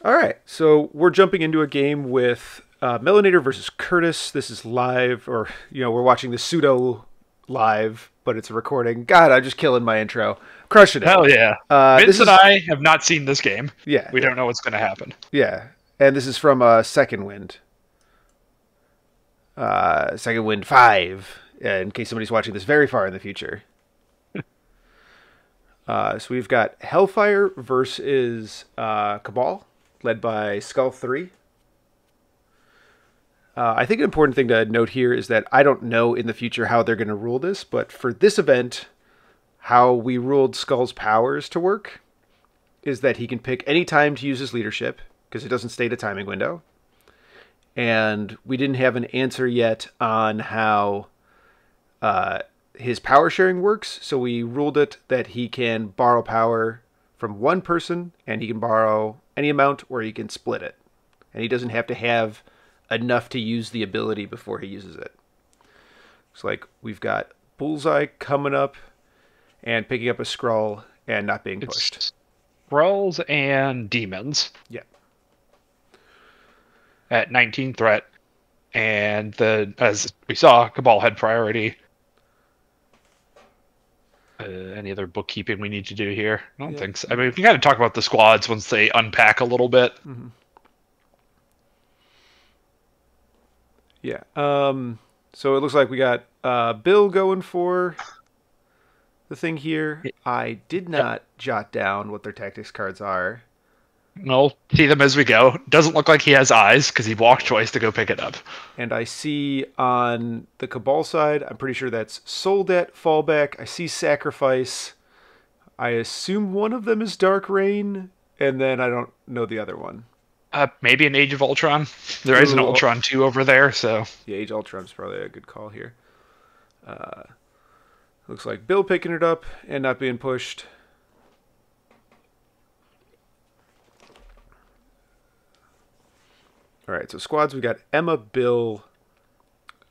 All right, so we're jumping into a game with Melonator versus Kurtis. This is live, or we're watching the pseudo live, but it's a recording. God, I'm just killing my intro, crushing it. Hell yeah. This Vince and is I have not seen this game. yeah, We don't know what's going to happen. yeah, and this is from Second Wind, Second Wind 5. In case somebody's watching this very far in the future. So we've got Hellfire versus Cabal, led by Skull 3. I think an important thing to note here is that I don't know in the future how they're going to rule this, but for this event, how we ruled Skull's powers to work is that he can pick any time to use his leadership, because it doesn't state a timing window. And we didn't have an answer yet on how his power sharing works, so we ruled it that he can borrow power from one person, and he can borrow any amount, or he can split it. And he doesn't have to have enough to use the ability before he uses it. It's like we've got Bullseye coming up and picking up a scroll and not being pushed. It's Thralls and Demons Yeah. at 19 threat. And as we saw, Cabal had priority. Any other bookkeeping we need to do here? I don't think so. I mean, we can kind of talk about the squads once they unpack a little bit. Mm-hmm. Yeah. So it looks like we got Bill going for the thing here. I did not jot down what their tactics cards are. We'll see them as we go. Doesn't look like he has eyes because he walked twice to go pick it up. And I see on the Cabal side, I'm pretty sure that's Soul Debt, Fallback. I see Sacrifice. I assume one of them is Dark Rain, and then I don't know the other one. Maybe an Age of Ultron. There is an Ultron 2 over there, so... Yeah, Age of Ultron's probably a good call here. Looks like Bill picking it up and not being pushed. All right, so squads, we got Emma, Bill,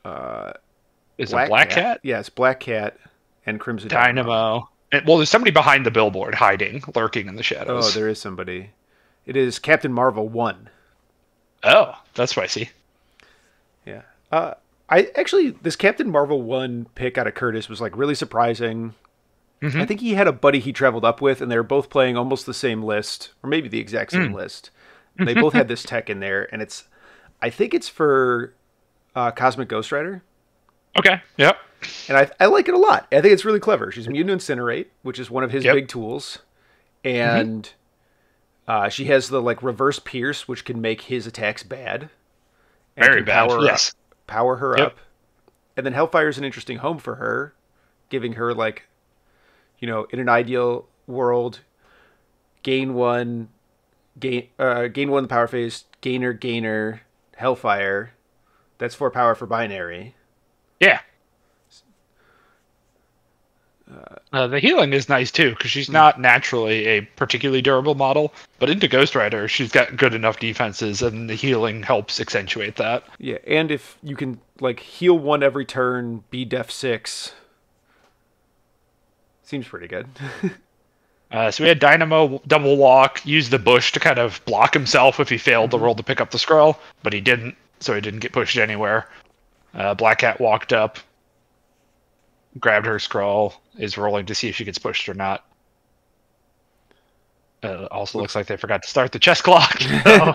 Is it Black Cat? Yeah, it's Black Cat and Crimson Dynamo. Well, there's somebody behind the billboard hiding, lurking in the shadows. Oh, there is somebody. It is Captain Marvel 1. Oh, that's spicy. Yeah. This Captain Marvel 1 pick out of Curtis was like really surprising. Mm-hmm. I think he had a buddy he traveled up with, and they were both playing almost the same list, or maybe the exact same list. And they both had this tech in there, and I think it's for Cosmic Ghost Rider. Okay, yep. And I like it a lot. I think it's really clever. She's immune to Incinerate, which is one of his big tools. And she has the like reverse pierce, which can make his attacks bad. Very bad, yes. Power her up. And then Hellfire's an interesting home for her, giving her like, in an ideal world, gain one the power phase, gainer, Hellfire. That's 4 power for binary. Yeah. The healing is nice too, because she's not naturally a particularly durable model, but into Ghost Rider, she's got good enough defenses, and the healing helps accentuate that. Yeah, and if you can like heal 1 every turn, be def 6, seems pretty good. So we had Dynamo double walk, use the bush to kind of block himself if he failed to roll to pick up the scroll, but he didn't, so he didn't get pushed anywhere. Black Cat walked up, grabbed her scroll, is rolling to see if she gets pushed or not. Also looks like they forgot to start the chess clock. So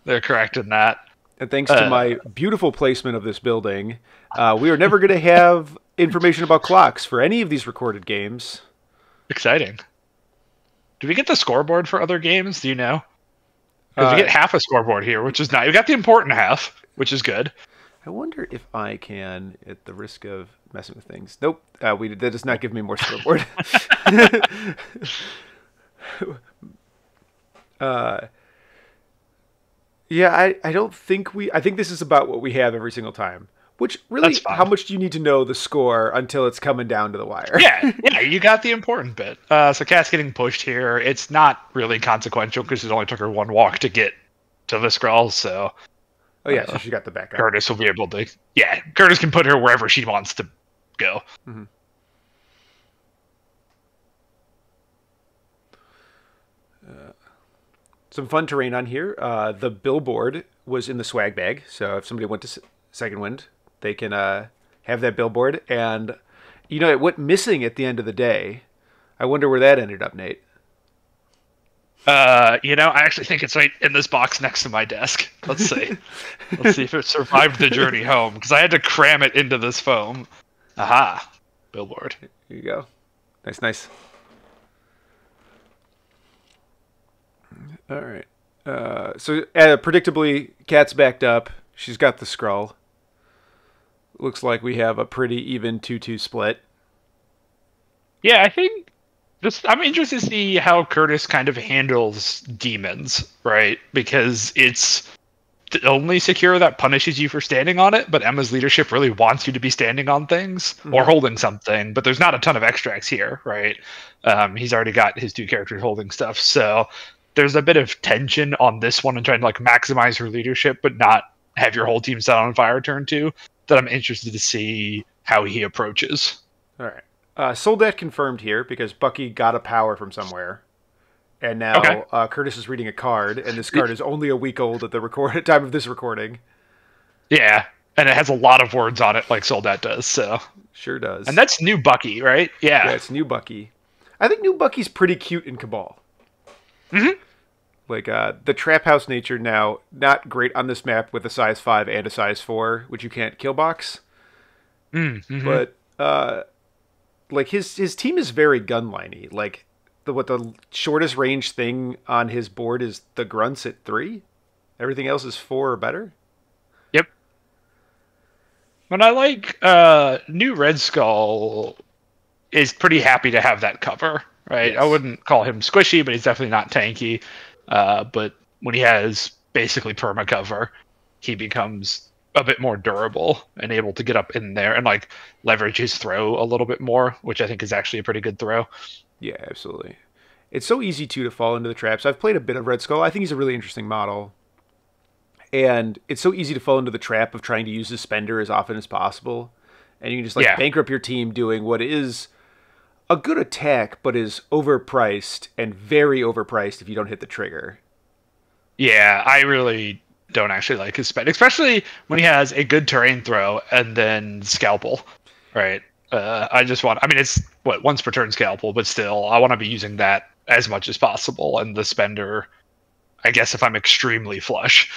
they're correct in that. And thanks to my beautiful placement of this building, we are never going to have information about clocks for any of these recorded games. Exciting. Do we get the scoreboard for other games? Do you know? Because we get half a scoreboard here, which is nice. We got the important half, which is good. I wonder if I can, at the risk of messing with things. Nope, that does not give me more scoreboard. Yeah, I don't think I think this is about what we have every single time. Which really, how much do you need to know the score until it's coming down to the wire? Yeah, you got the important bit. So Cat's getting pushed here. It's not really consequential because it only took her 1 walk to get to the scroll, so... Oh yeah, so she got the backup. Curtis will be able to... Yeah, Curtis can put her wherever she wants to go. Mm-hmm. Some fun terrain on here. The billboard was in the swag bag, so if somebody went to Second Wind, they can have that billboard. And it went missing at the end of the day. I wonder where that ended up, Nate. I actually think it's right in this box next to my desk. Let's see. Let's see if it survived the journey home, because I had to cram it into this foam. Aha. Billboard. Here you go. Nice. All right. So predictably, Kat's backed up. She's got the Skrull. Looks like we have a pretty even 2-2 split. Yeah, I think I'm interested to see how Kurtis kind of handles demons, right? Because it's the only secure that punishes you for standing on it, but Emma's leadership really wants you to be standing on things or holding something, but there's not a ton of extracts here, right? He's already got his 2 characters holding stuff, so there's a bit of tension on this one and trying to maximize her leadership, but not have your whole team set on fire turn 2, that I'm interested to see how he approaches. All right. Soldat confirmed here because Bucky got a power from somewhere. And now Kurtis is reading a card, and this card is only a week old at the time of this recording. Yeah, and it has a lot of words on it like Soldat does, so. Sure does. And that's new Bucky, right? Yeah. Yeah, it's new Bucky. I think new Bucky's pretty cute in Cabal. Mm-hmm. The trap house nature now, not great on this map with a size 5 and a size 4, which you can't kill box. Mm-hmm. But, his team is very gunliney. The shortest range thing on his board is the grunts at 3. Everything else is 4 or better. Yep. But I like new Red Skull is pretty happy to have that cover, right? Yes. I wouldn't call him squishy, but he's definitely not tanky. But when he has basically perma cover, he becomes a bit more durable and able to get up in there and leverage his throw a little bit more, which I think is actually a pretty good throw. Yeah, absolutely. It's so easy to fall into the traps. I've played a bit of Red Skull. I think he's a really interesting model. And it's so easy to fall into the trap of trying to use his spender as often as possible. And you can just bankrupt your team doing what is a good attack, but is overpriced and very overpriced if you don't hit the trigger. Yeah, I really don't actually like his spend, especially when he has a good terrain throw and then scalpel, right? It's once per turn scalpel, but still, I want to be using that as much as possible. And the spender, I guess, if I'm extremely flush.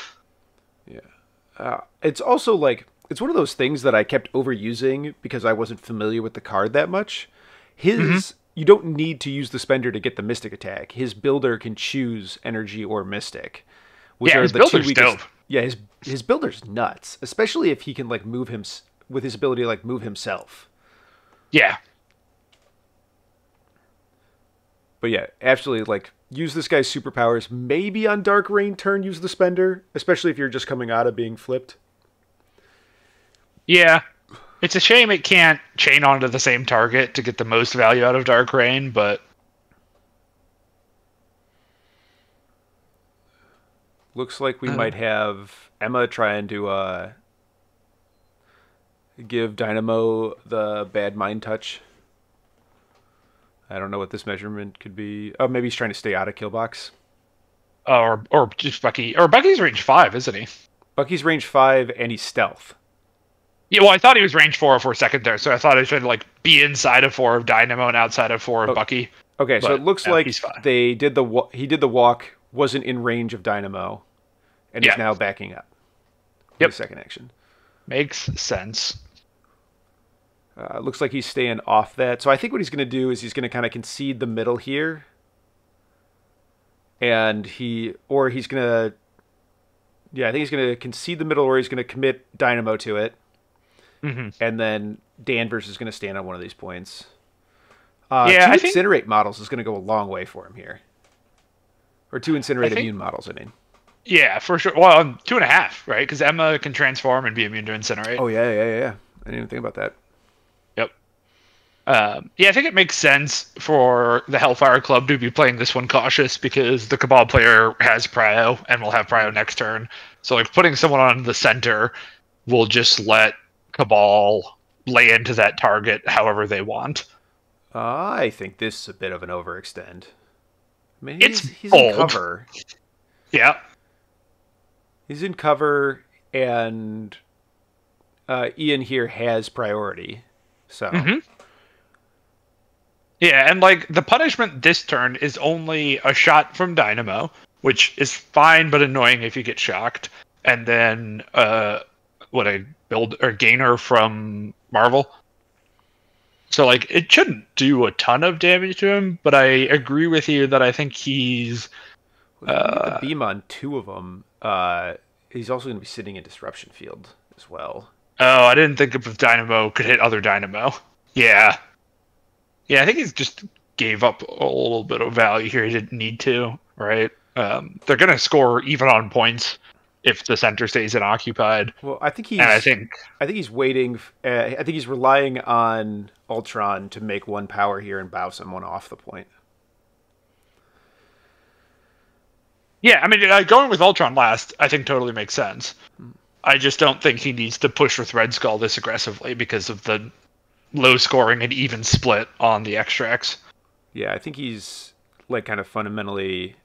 Yeah. It's also it's one of those things that I kept overusing because I wasn't familiar with the card that much. You don't need to use the spender to get the mystic attack. His builder can choose energy or mystic. His builder's dope. Yeah, his builder's nuts, especially if he can move him with his ability to move himself. Yeah. But yeah, absolutely use this guy's superpowers. Maybe on Dark Rain turn use the spender, especially if you're just coming out of being flipped. Yeah. It's a shame it can't chain onto the same target to get the most value out of Dark Rain, but looks like we might have Emma trying to give Dynamo the bad mind touch. I don't know what this measurement could be. Oh, maybe he's trying to stay out of kill box. Or just Bucky. Or Bucky's range 5, isn't he? Bucky's range 5 and he's stealth. Yeah, well, I thought he was range 4 for a second there, so I thought he should be inside of 4 of Dynamo and outside of 4 of Bucky. Okay, so it looks like he did the walk, wasn't in range of Dynamo, and he's now backing up. The second action. Makes sense. Looks like he's staying off that. So I think what he's going to do is he's going to kind of concede the middle here. And he's going to... Yeah, I think he's going to concede the middle, or he's going to commit Dynamo to it. Mm-hmm. And then Danvers is going to stand on one of these points. I think Incinerate models is going to go a long way for him here. Or 2 Incinerate immune models, I mean. Yeah, for sure. Well, 2.5, right? Because Emma can transform and be immune to Incinerate. Oh, yeah. I didn't even think about that. Yep. I think it makes sense for the Hellfire Club to be playing this one cautious because the Cabal player has Prio and will have Prio next turn. So, putting someone on the center will just let Cabal lay into that target however they want. I think this is a bit of an overextend. I mean, he's in cover. Yeah. He's in cover, and Ian here has priority. So. Mm-hmm. Yeah, and like the punishment this turn is only a shot from Dynamo, which is fine but annoying if you get shocked, and then what a build or gainer from Marvel. So like it shouldn't do a ton of damage to him, but I agree with you that I think he's If you can get the beam on 2 of them, he's also going to be sitting in disruption field as well. Oh, I didn't think if Dynamo could hit other Dynamo. Yeah. Yeah, I think he's just gave up a little bit of value here. He didn't need to, right? They're going to score even on points if the center stays unoccupied. Well, I think he's waiting. I think he's relying on Ultron to make 1 power here and bow someone off the point. Yeah, I mean, going with Ultron last, I think totally makes sense. I just don't think he needs to push with Red Skull this aggressively because of the low scoring and even split on the extracts. Yeah, I think he's like kind of fundamentally.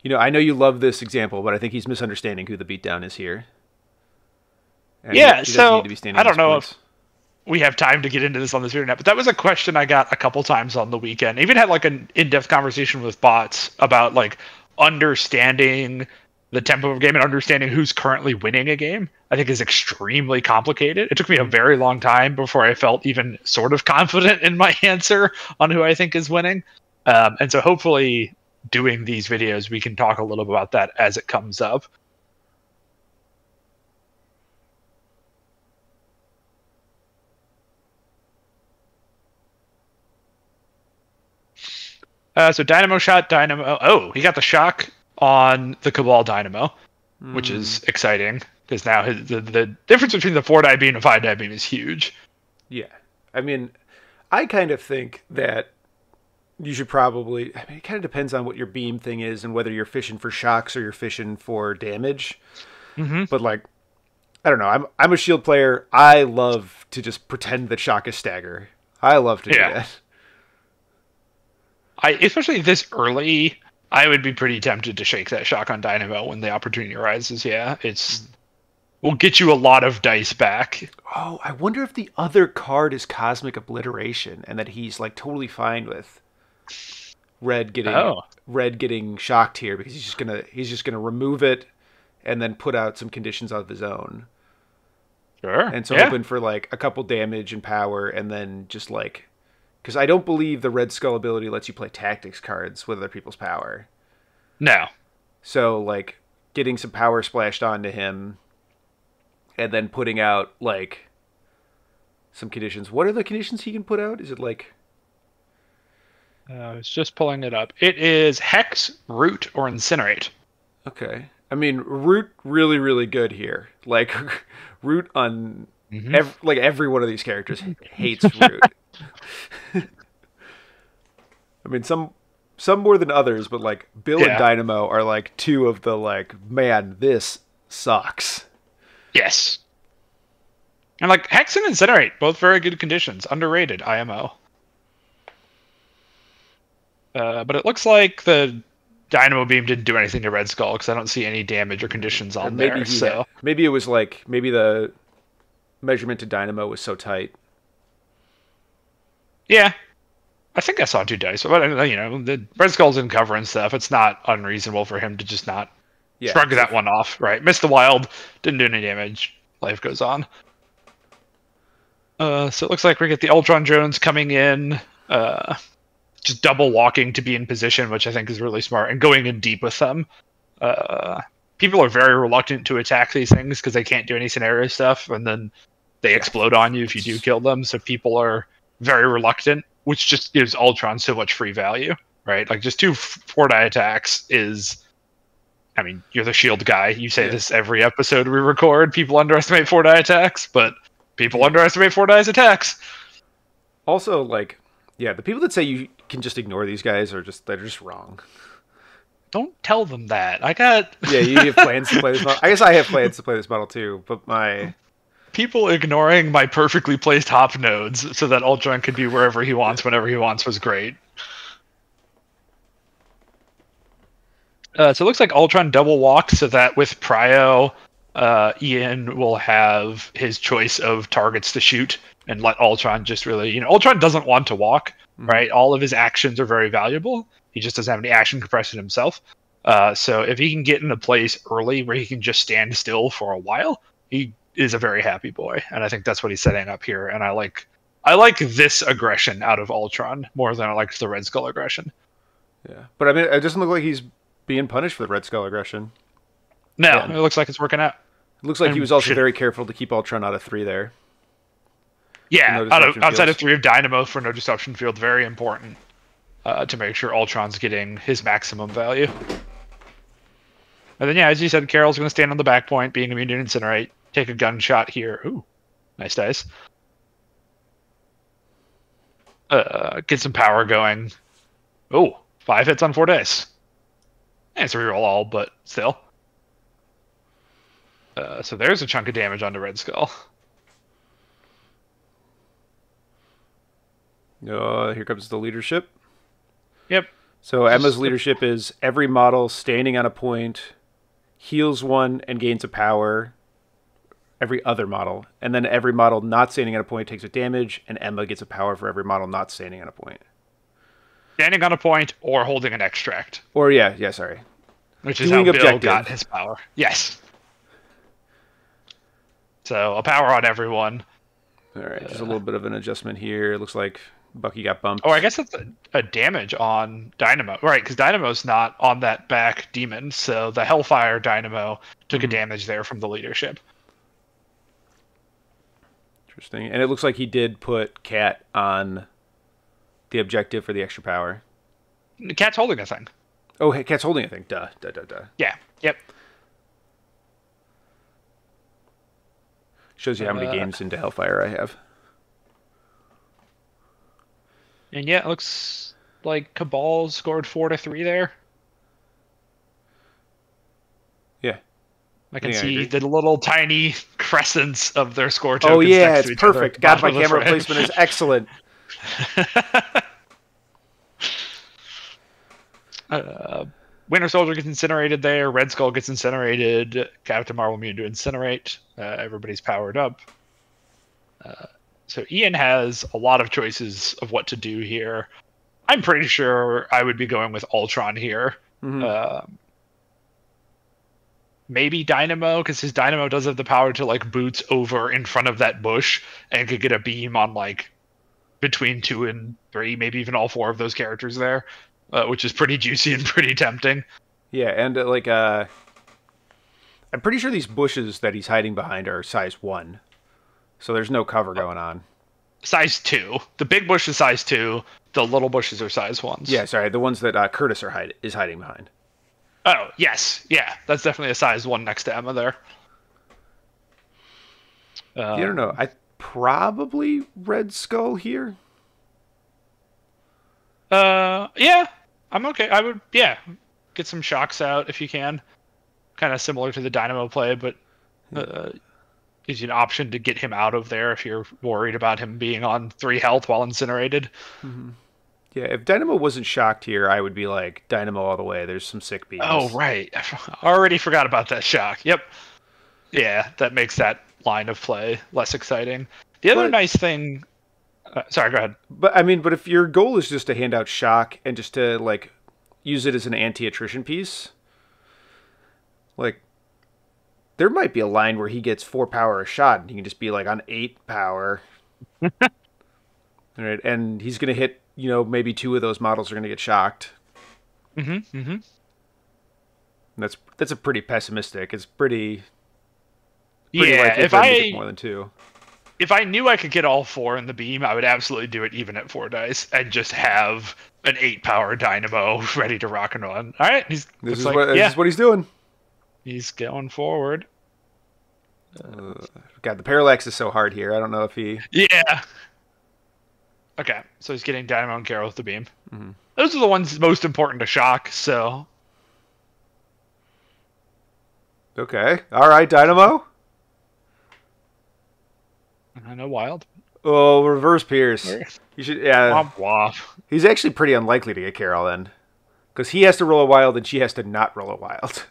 I know you love this example, but I think he's misunderstanding who the beatdown is here. And yeah, he so I don't know points. if we have time to get into this on this internet, but that was a question I got a couple times on the weekend. I even had like an in-depth conversation with bots about like understanding the tempo of a game and understanding who's currently winning a game. I think is extremely complicated. It took me a very long time before I felt even sort of confident in my answer on who I think is winning. And so hopefully doing these videos, we can talk a little bit about that as it comes up. So Dynamo shot Dynamo. Oh, he got the shock on the Cabal Dynamo, which is exciting because now the difference between the 4-die beam and 5-die beam is huge. Yeah. I mean, I kind of think that you should probably... I mean, it kind of depends on what your beam thing is and whether you're fishing for shocks or you're fishing for damage. Mm-hmm. But, like, I don't know. I'm a shield player. I love to just pretend that shock is stagger. I love to do that. Especially this early, I would be pretty tempted to shake that shock on Dynamo when the opportunity arises. Yeah, will get you a lot of dice back. Oh, I wonder if the other card is Cosmic Obliteration and that he's like totally fine with red getting shocked here because he's just gonna remove it and then put out some conditions of his own. Sure. And so open for like a couple damage and power and then just like... Because I don't believe the Red Skull ability lets you play tactics cards with other people's power. No. So, like, getting some power splashed onto him and then putting out, like, some conditions. What are the conditions he can put out? Is it, like... I was just pulling it up. It is Hex, Root, or Incinerate. Okay. I mean, Root, really, really good here. Like, Root on... every one of these characters hates Root. I mean, some more than others, but like Bill and Dynamo are like 2 of the like, man, this sucks. Yes. And like Hex and Incinerate, both very good conditions, underrated IMO. But it looks like the Dynamo Beam didn't do anything to Red Skull because I don't see any damage or conditions on there. Maybe it was like maybe the measurement to Dynamo was so tight. Yeah, I think I saw 2 dice, but the Red Skull's in cover and stuff. It's not unreasonable for him to just not shrug that one off, right? Missed the wild, didn't do any damage. Life goes on. So it looks like we get the Ultron drones coming in, just double walking to be in position, which I think is really smart, and going in deep with them. People are very reluctant to attack these things because they can't do any scenario stuff, and then they explode on you if you do kill them. So people are very reluctant, which just gives Ultron so much free value, right? Like just 2 4-die attacks is... I mean, you're the shield guy. You say this every episode we record. People underestimate 4-die attacks, but people underestimate 4-die's attacks. Also, like, the people that say you can just ignore these guys they're just wrong. Don't tell them that. you have plans to play this model. I guess I have plans to play this model too, but my... People ignoring my perfectly placed hop nodes so that Ultron could be wherever he wants, whenever he wants, was great. So it looks like Ultron double walked, so that with Prio, Ian will have his choice of targets to shoot and let Ultron just really, Ultron doesn't want to walk, right? All of his actions are very valuable. He just doesn't have any action compression himself. So if he can get in a place early where he can just stand still for a while, he is a very happy boy. And I think that's what he's setting up here. And I like this aggression out of Ultron more than I like the Red Skull aggression. Yeah, but I mean, it doesn't look like he's being punished for the Red Skull aggression. No, it looks like it's working out. It looks like he was also very careful to keep Ultron out of 3 there. Yeah, outside of 3 of Dynamo for no disruption field, very important to make sure Ultron's getting his maximum value. And then, yeah, as you said, Carol's going to stand on the back point, being immune to Incinerate, take a gunshot here. Ooh, nice dice. Get some power going. Oh, 5 hits on 4 dice. And it's a reroll all, but still. So there's a chunk of damage onto Red Skull. Here comes the leadership. Yep. So Emma's leadership is every model standing on a point heals 1 and gains a power. Every other model. And then every model not standing on a point takes a damage, and Emma gets a power for every model not standing on a point. Standing on a point or holding an extract. Or, sorry. Which is how Bill got his power. Yes. So, a power on everyone. All right, just a little bit of an adjustment here. It looks like Bucky got bumped. Oh, I guess that's a damage on Dynamo. Right, because Dynamo's not on that back demon, so the Hellfire Dynamo took a damage there from the leadership. Interesting. And it looks like he did put Cat on the objective for the extra power. Cat's holding a thing. Oh, hey, Cat's holding a thing. Duh. Yeah, yep. Shows you how many games into Hellfire I have. And yeah, it looks like Cabal scored 4-3 there. Yeah. I can see the little tiny crescents of their score tokens. Oh yeah, it's perfect. God, my camera placement is excellent. Winter Soldier gets incinerated there. Red Skull gets incinerated. Captain Marvel immune to incinerate. Everybody's powered up. So Ian has a lot of choices of what to do here. I'm pretty sure I would be going with Ultron here. Maybe Dynamo, because his Dynamo does have the power to like boots over in front of that bush and could get a beam on like between 2 and 3, maybe even all 4 of those characters there, which is pretty juicy and pretty tempting. Yeah, and I'm pretty sure these bushes that he's hiding behind are size 1. So there's no cover going on. Size 2. The big bush is size 2. The little bushes are size 1s. Yeah, sorry. The ones that Kurtis is hiding behind. Oh, yes. Yeah, that's definitely a size 1 next to Emma there. I don't know. I probably Red Skull here. Yeah. I'm okay. I would, get some shocks out if you can. Kind of similar to the Dynamo play, but gives you an option to get him out of there if you're worried about him being on 3 health while incinerated. Yeah, if Dynamo wasn't shocked here, I would be like, Dynamo all the way. There's some sick beams. Oh, right. I already forgot about that shock. Yep. Yeah, that makes that line of play less exciting. The other nice thing... sorry, go ahead. But if your goal is just to hand out shock and just to, like, use it as an anti-attrition piece, like, there might be a line where he gets 4 power a shot, and he can just be, like, on 8 power. All right, and he's going to hit... maybe 2 of those models are going to get shocked. That's a pretty pessimistic. It's pretty likely if to get more than 2. If I knew I could get all 4 in the beam, I would absolutely do it even at 4 dice and just have an 8 power Dynamo ready to rock and run. All right, this is what he's doing. He's going forward. God, the parallax is so hard here. I don't know if he... Yeah. Okay, so he's getting Dynamo and Carol with the beam. Those are the ones most important to shock, so... Okay. All right, Dynamo. I know Wild. Oh, reverse Pierce. You should, yeah. Womp womp. He's actually pretty unlikely to get Carol then. Because he has to roll a wild and she has to not roll a wild.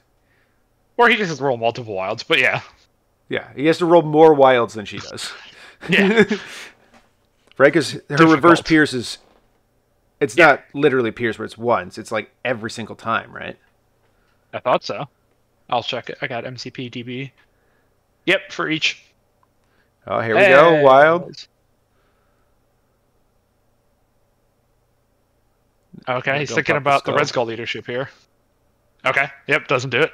Or he just has to roll multiple wilds, but yeah. Yeah, he has to roll more wilds than she does. Yeah. Right, because her reverse pierce is... It's not literally pierce where it's once. It's like every single time, right? I thought so. I'll check it. I got MCP DB. Yep, for each. Oh, here we go. Wild. Okay, he's thinking about the Red Skull leadership here. Okay, yep, doesn't do it.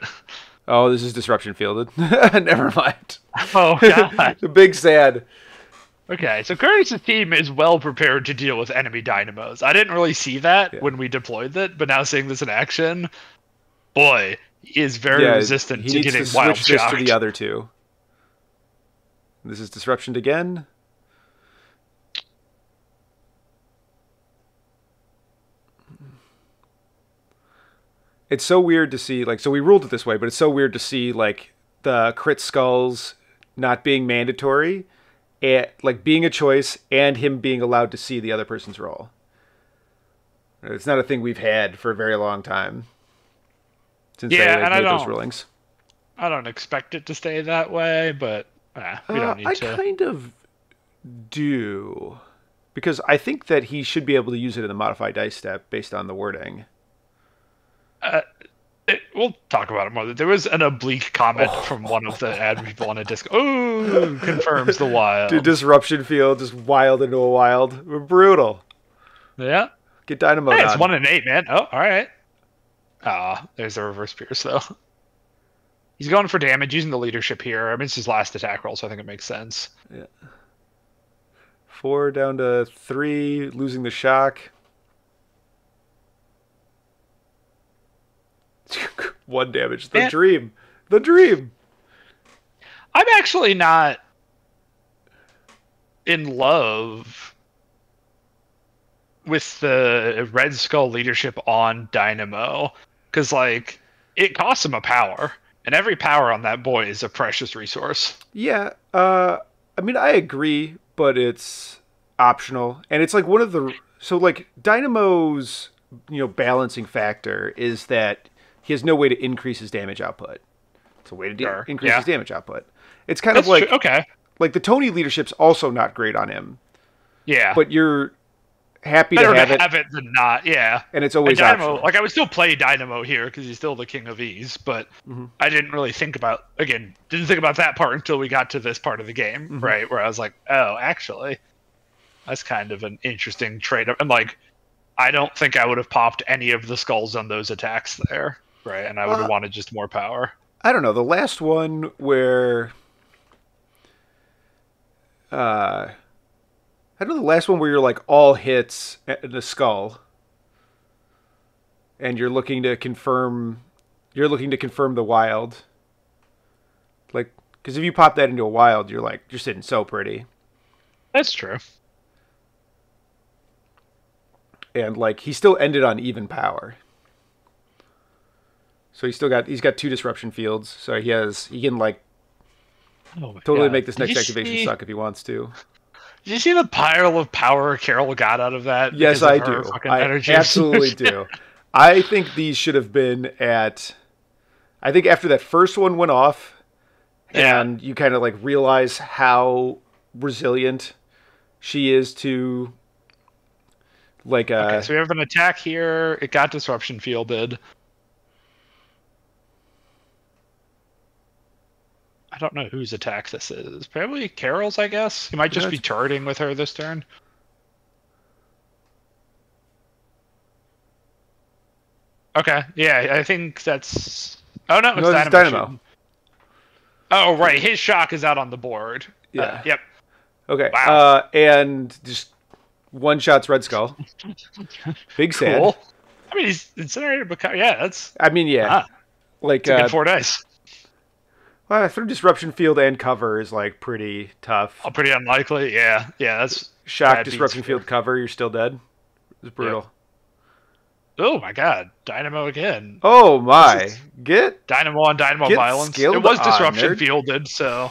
Oh, this is disruption fielded. Never mind. Oh, God. The big sad. Okay, so Kurtis' team is well prepared to deal with enemy dynamos. I didn't really see that when we deployed it, but now seeing this in action, boy, he is very resistant to getting wild shocked. He needs to switch this to the other two. This is disruption again. It's so weird to see, like, so we ruled it this way, but it's so weird to see, like, the crit skulls not being mandatory, and, like, being a choice, and him being allowed to see the other person's roll. It's not a thing we've had for a very long time. Since they made those rulings. I don't expect it to stay that way, but we don't need to. I kind of do. Because I think that he should be able to use it in the modified dice step based on the wording. We'll talk about it more. There was an oblique comment from one of the ad people on a disc. Oh, confirms the wild. Dude, disruption field, just wild into a wild. We're brutal. Yeah. Get Dynamo Hey, it's 1 and 8, man. Oh, all right. There's the reverse pierce, though. He's going for damage, using the leadership here. I mean, it's his last attack roll, so I think it makes sense. Yeah. 4 down to 3, losing the shock. 1 damage. The dream. The dream. I'm actually not in love with the Red Skull leadership on Dynamo. Because, like, it costs him a power. And every power on that boy is a precious resource. Yeah. I mean, I agree, but it's optional. And it's like one of the... So, like, Dynamo's, balancing factor is that he has no way to increase his damage output. It's a way to increase his damage output. It's kind of like... Okay. Like, the Tony leadership's also not great on him. Yeah. But you're happy Better to have it than not, yeah. And it's always Dynamo, optional. like, I would still play Dynamo here because he's still the king of ease, but I didn't really think about, didn't think about that part until we got to this part of the game, right? Where I was like, oh, actually, that's kind of an interesting trade-up. And, like, I don't think I would have popped any of the skulls on those attacks there, right? And I would have wanted just more power. I don't know. The last one where... I know the last one where you're like all hits at the skull, and you're looking to confirm the wild. Like, because if you pop that into a wild, you're sitting so pretty. That's true. And like he still ended on even power, so he's got 2 disruption fields, so he can like totally make this next activation suck if he wants to. Did you see the pile of power Carol got out of that? Yes, I do. I absolutely do. I think these should have been at... I think after that first one went off, and you kind of like realize how resilient she is to... like Okay, so we have an attack here. It got disruption fielded. I don't know whose attack this is. Probably Carol's, I guess. He might just be charting with her this turn. Okay, yeah, I think that's... Oh, no, it's Dynamo. Oh, right, his shock is out on the board. Yeah. Yep. Okay, wow. And just one-shots Red Skull. Big sad. Cool. I mean, he's incinerated, but yeah, that's... I mean, yeah. Like, it's a good 4 dice. Well, through disruption field and cover is like pretty tough. Oh, pretty unlikely. Yeah, that's shock disruption field cover. You're still dead. It's brutal. Yep. Oh my god, Dynamo again. Oh my, get Dynamo on Dynamo violence. It was disruption fielded, so.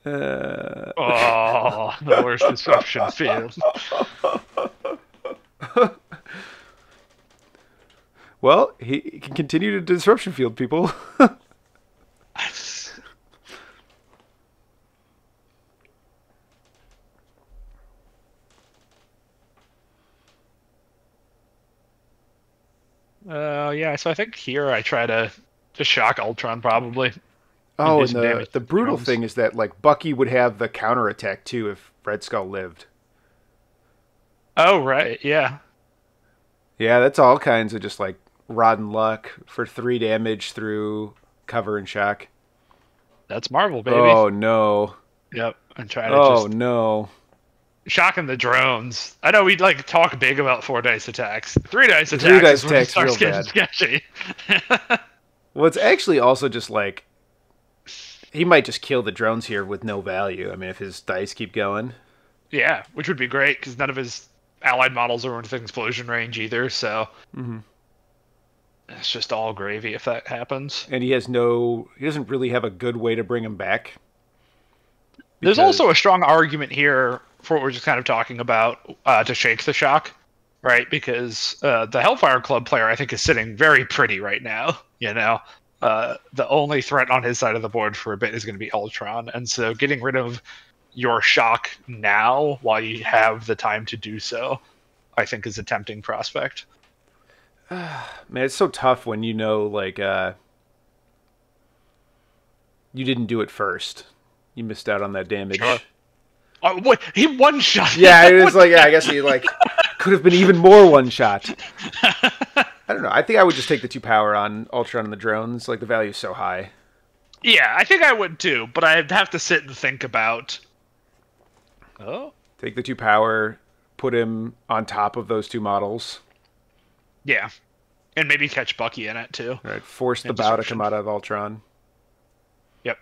Oh, the worst disruption field. Well, he can continue to disruption field people. Yeah, so I think here I try to just shock Ultron probably. And Oh, do and some damage the to brutal drones. thing is that like Bucky would have the counterattack too if Red Skull lived. Oh, right, yeah. Yeah, that's all kinds of just like rotten luck for 3 damage through cover and shock. That's Marvel, baby. Oh no. Yep. And try to Oh just no. shocking the drones. I know we like talk big about 4 dice attacks. 3 dice Three attacks dice is when it attack's starts real getting bad. sketchy. Well, it's actually also just like he might just kill the drones here with no value. I mean, if his dice keep going. Yeah, which would be great because none of his allied models are within explosion range either. So it's just all gravy if that happens. And he doesn't really have a good way to bring him back. There's Because- also a strong argument here for what we're just kind of talking about to shake the shock, right? Because the Hellfire Club player, I think, is sitting very pretty right now. You know, the only threat on his side of the board for a bit is going to be Ultron, and so getting rid of your shock now while you have the time to do so, I think, is a tempting prospect. Man, it's so tough when you know, like, you didn't do it first. You missed out on that damage. Sure. Oh, what? He one shot. Yeah, it was like, yeah, I guess he, like, could have been even more one shot. I don't know. I think I would just take the 2 power on Ultron and the drones. Like, the value is so high. Yeah, I think I would too, but I'd have to sit and think about. Oh. Take the 2 power, put him on top of those 2 models. Yeah. And maybe catch Bucky in it too. Right, force the And bow to disruption. come out of Ultron. Yep.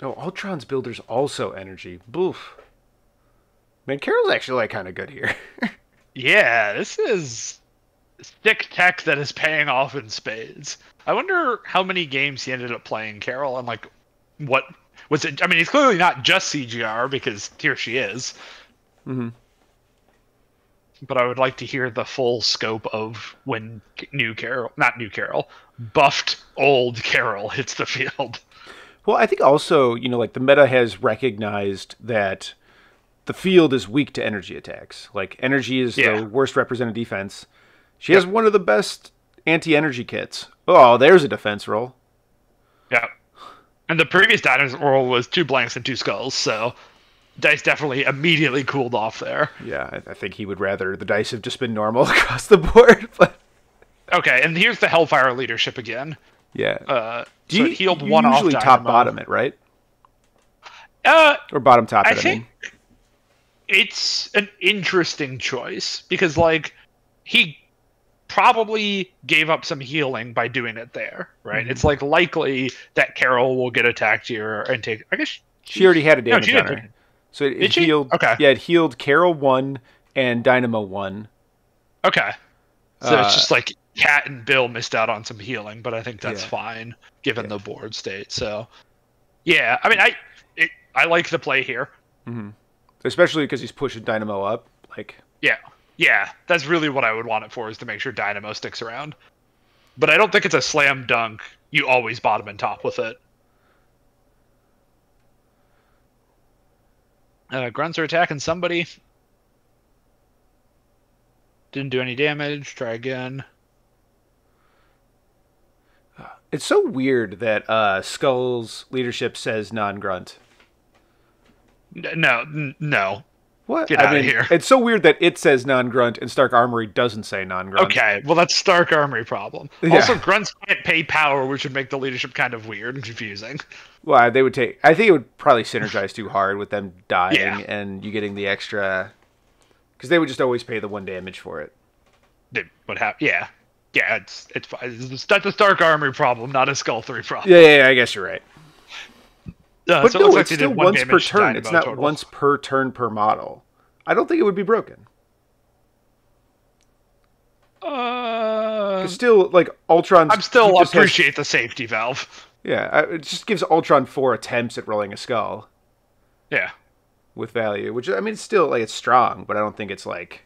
Oh, Ultron's builder's also energy. Boof. Man, Carol's actually, like, kind of good here. Yeah, this is stick tech that is paying off in spades. I wonder how many games he ended up playing Carol and like what was it? I mean, he's clearly not just CGR because here she is. Mm-hmm. But I would like to hear the full scope of when not new Carol, buffed old Carol hits the field. Well, I think also, like, the meta has recognized that the field is weak to energy attacks. Like, energy is the worst represented defense. She has one of the best anti-energy kits. Oh, there's a defense roll. Yeah. And the previous Dyna's roll was 2 blanks and 2 skulls, so dice definitely immediately cooled off there. Yeah, I think he would rather the dice have just been normal across the board. But Okay, and here's the Hellfire leadership again. yeah. So it healed you one off usually Dynamo. top bottom it, right? Or bottom top it, I think it's an interesting choice because, like, he probably gave up some healing by doing it there, right? It's like likely that Carol will get attacked here and take. I guess she already had a damage she on did. her. So it Did she? healed. Okay. Yeah, it healed Carol 1 and Dynamo 1. Okay. So it's just like Cat and Bill missed out on some healing, but I think that's fine given the board state. So, yeah, I mean, I like the play here. Mm-hmm. Especially because he's pushing Dynamo up. Like, Yeah, that's really what I would want it for, is to make sure Dynamo sticks around. But I don't think it's a slam dunk. You always bottom and top with it. Grunts are attacking somebody. Didn't do any damage. Try again. it's so weird that Skull's leadership says non-grunt. No. What? Get out of here. It's so weird that it says non-grunt and Stark Armory doesn't say non-grunt. Okay, well, that's Stark Armory problem. Yeah. Also, grunts can't pay power, which would make the leadership kind of weird and confusing. Well, they would take. I think it would probably synergize too hard with them dying and you getting the extra. Because they would just always pay the 1 damage for it. They would have, yeah, it's fine. That's a Stark Armory problem, not a Skull 3 problem. Yeah, I guess you're right. But so no, it looks like it's they still did 1 once per damage to turn. Dynamo It's not total. once per turn per model. I don't think it would be broken. It's still like Ultron's. I'm still he just has- appreciate the safety valve. Yeah, it just gives Ultron 4 attempts at rolling a skull Yeah. with value, which, I mean, it's still, like, it's strong, but I don't think it's, like...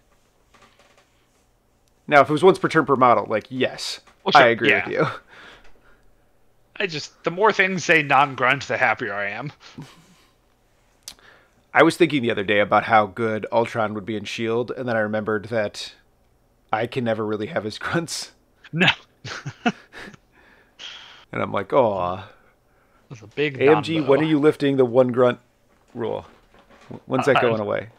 Now, if it was once per turn per model, like, yes, Well, sure, I agree with you. The more things say non-grunt, the happier I am. I was thinking the other day about how good Ultron would be in S.H.I.E.L.D., and then I remembered that I can never really have his grunts. No. And I'm like, oh, That's a big AMG, non-bow. when are you lifting the one grunt rule? When's that going away?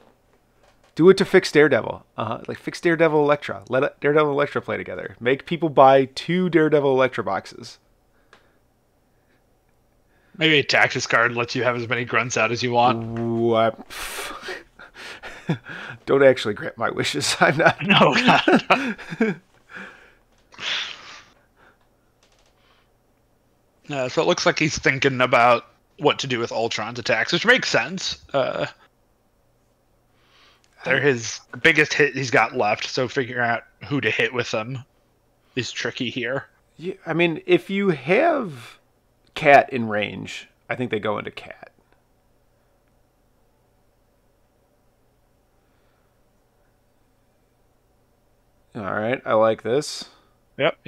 Do it to fix Daredevil. Like, fix Daredevil Elektra. Let Daredevil and Elektra play together. Make people buy 2 Daredevil Elektra boxes. Maybe a Taxis card lets you have as many grunts out as you want. Ooh, don't actually grant my wishes. I'm not. No. So it looks like he's thinking about what to do with Ultron's attacks, which makes sense. They're his biggest hit he's got left, so figuring out who to hit with them is tricky here. Yeah, I mean, if you have Cat in range, I think they go into Cat. All right, I like this. Yep.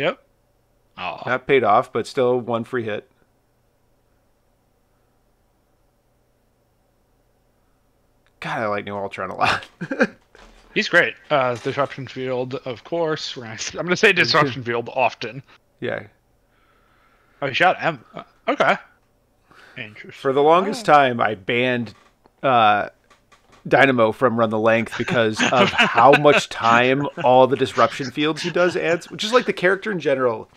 Oh. Not paid off, but still 1 free hit. God, I like New Ultron a lot. He's great. Disruption Field, of course. I'm going to say Disruption Field often. Yeah. Oh, he shot M. Okay. Interesting. For the longest time, I banned Dynamo from Run the Length because of how much time all the disruption fields he does adds, which is like the character in general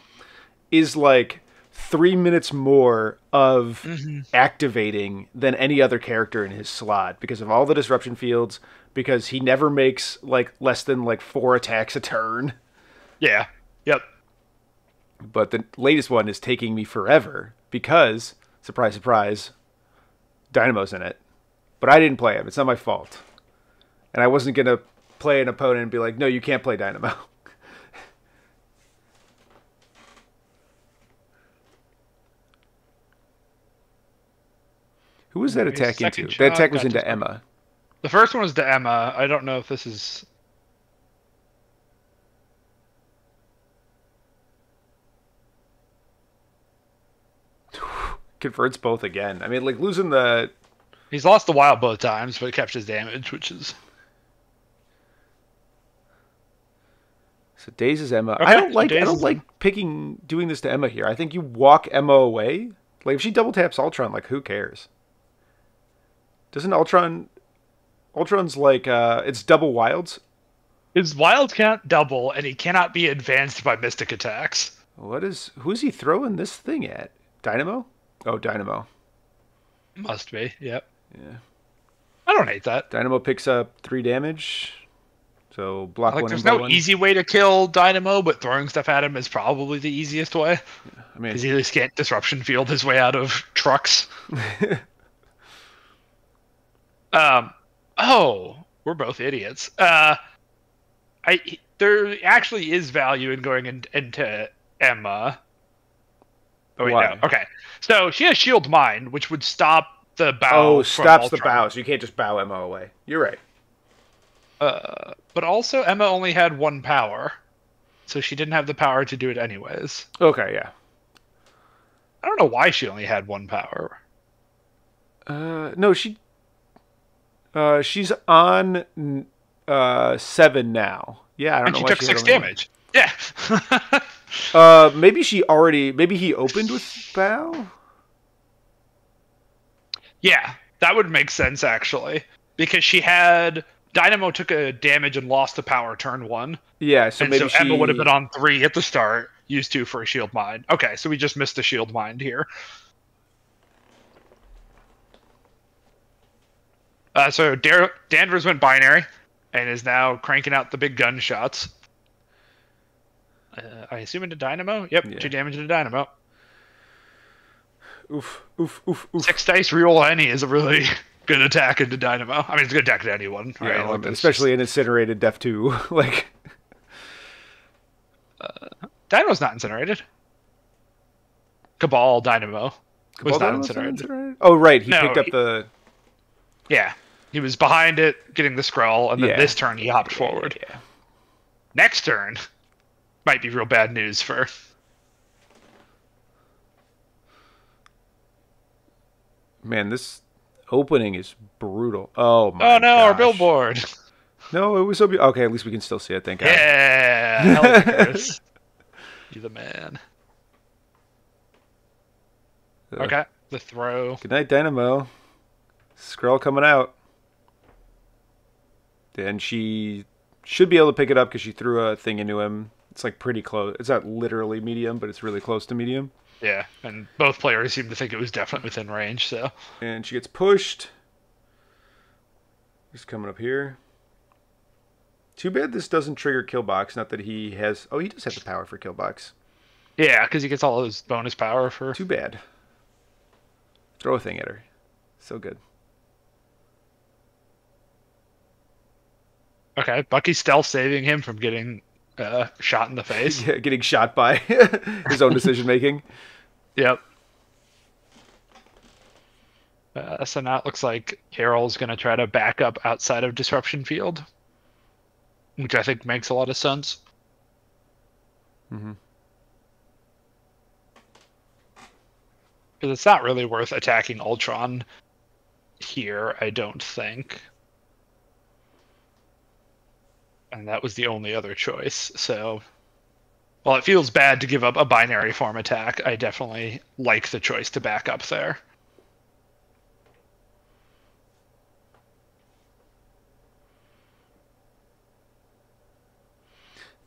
is like 3 minutes more of activating than any other character in his slot because of all the disruption fields, because he never makes like less than like 4 attacks a turn. Yeah. Yep. But the latest one is taking me forever because, surprise, surprise, Dynamo's in it. But I didn't play him. It's not my fault. And I wasn't going to play an opponent and be like, no, you can't play Dynamo. Who was that attack into? That attack was into Emma. The first one was to Emma. I don't know if this is... Converts both again. I mean, like, losing the... He's lost the wild both times, but kept his damage, which is... So Daze is Emma. Okay, I don't like doing this to Emma here. I think you walk Emma away. Like, if she double taps Ultron, like, who cares? Doesn't Ultron's like, it's double wilds? His wild can't double, and he cannot be advanced by mystic attacks. Who's he throwing this thing at? Dynamo? Oh, Dynamo. Must be, yep. Yeah. I don't hate that. Dynamo picks up 3 damage. So block one. There's no easy way to kill Dynamo, but throwing stuff at him is probably the easiest way. Yeah, I mean, because he at least can't disruption field his way out of trucks. Oh, we're both idiots. There actually is value in going into Emma. Oh wait, no. Okay, so she has Shield Mind, which would stop the bow. Oh, stops the bow, so you can't just bow Emma away. You're right. But also Emma only had 1 power, so she didn't have the power to do it anyways. Okay, yeah. I don't know why she only had 1 power. No, she's on 7 now. Yeah, I don't know and why she took 6 damage. Yeah. Maybe he opened with bow? Yeah, that would make sense actually, because she had Dynamo took a damage and lost the power turn 1. Yeah, so maybe Emma would have been on 3 at the start, used 2 for a Shield Mind. Okay, so we just missed the Shield Mind here. So Danvers went binary and is now cranking out the big gunshots. I assume into Dynamo? Yep, yeah. 2 damage into Dynamo. Oof, oof, oof, oof. 6 dice reroll any is a really good attack into Dynamo. I mean, it's a good attack to anyone. Yeah, right? like, especially an incinerated Def 2. Like, Dynamo's not incinerated. Cabal Dynamo was Cabal not Dynamo's not incinerated. incinerated? Oh, right. He No, picked up the... Yeah. He was behind it, getting the scroll, and then Yeah. this turn he hopped forward. Yeah. Next turn might be real bad news for... Man, this opening is brutal. Oh, my Oh no, our gosh. billboard! No, it was so beautiful. Okay, at least we can still see it, thank God. Yeah! Hell yeah, Curtis. You the man. Okay, the throw. Good night, Dynamo. Skrull coming out. And she should be able to pick it up because she threw a thing into him. It's like pretty close. It's not literally medium, but it's really close to medium. Yeah, and both players seem to think it was definitely within range, so... And she gets pushed. Just coming up here. Too bad this doesn't trigger Killbox. Not that he has... Oh, he does have the power for Killbox. Yeah, because he gets all his bonus power for... Too bad. Throw a thing at her. So good. Okay, Bucky's stealth saving him from getting shot in the face. Yeah, getting shot by his own decision making. Yep. So now it looks like Carol's going to try to back up outside of Disruption Field, which I think makes a lot of sense. Mm-hmm. Because it's not really worth attacking Ultron here, I don't think. And that was the only other choice, so... While it feels bad to give up a binary form attack, I definitely like the choice to back up there.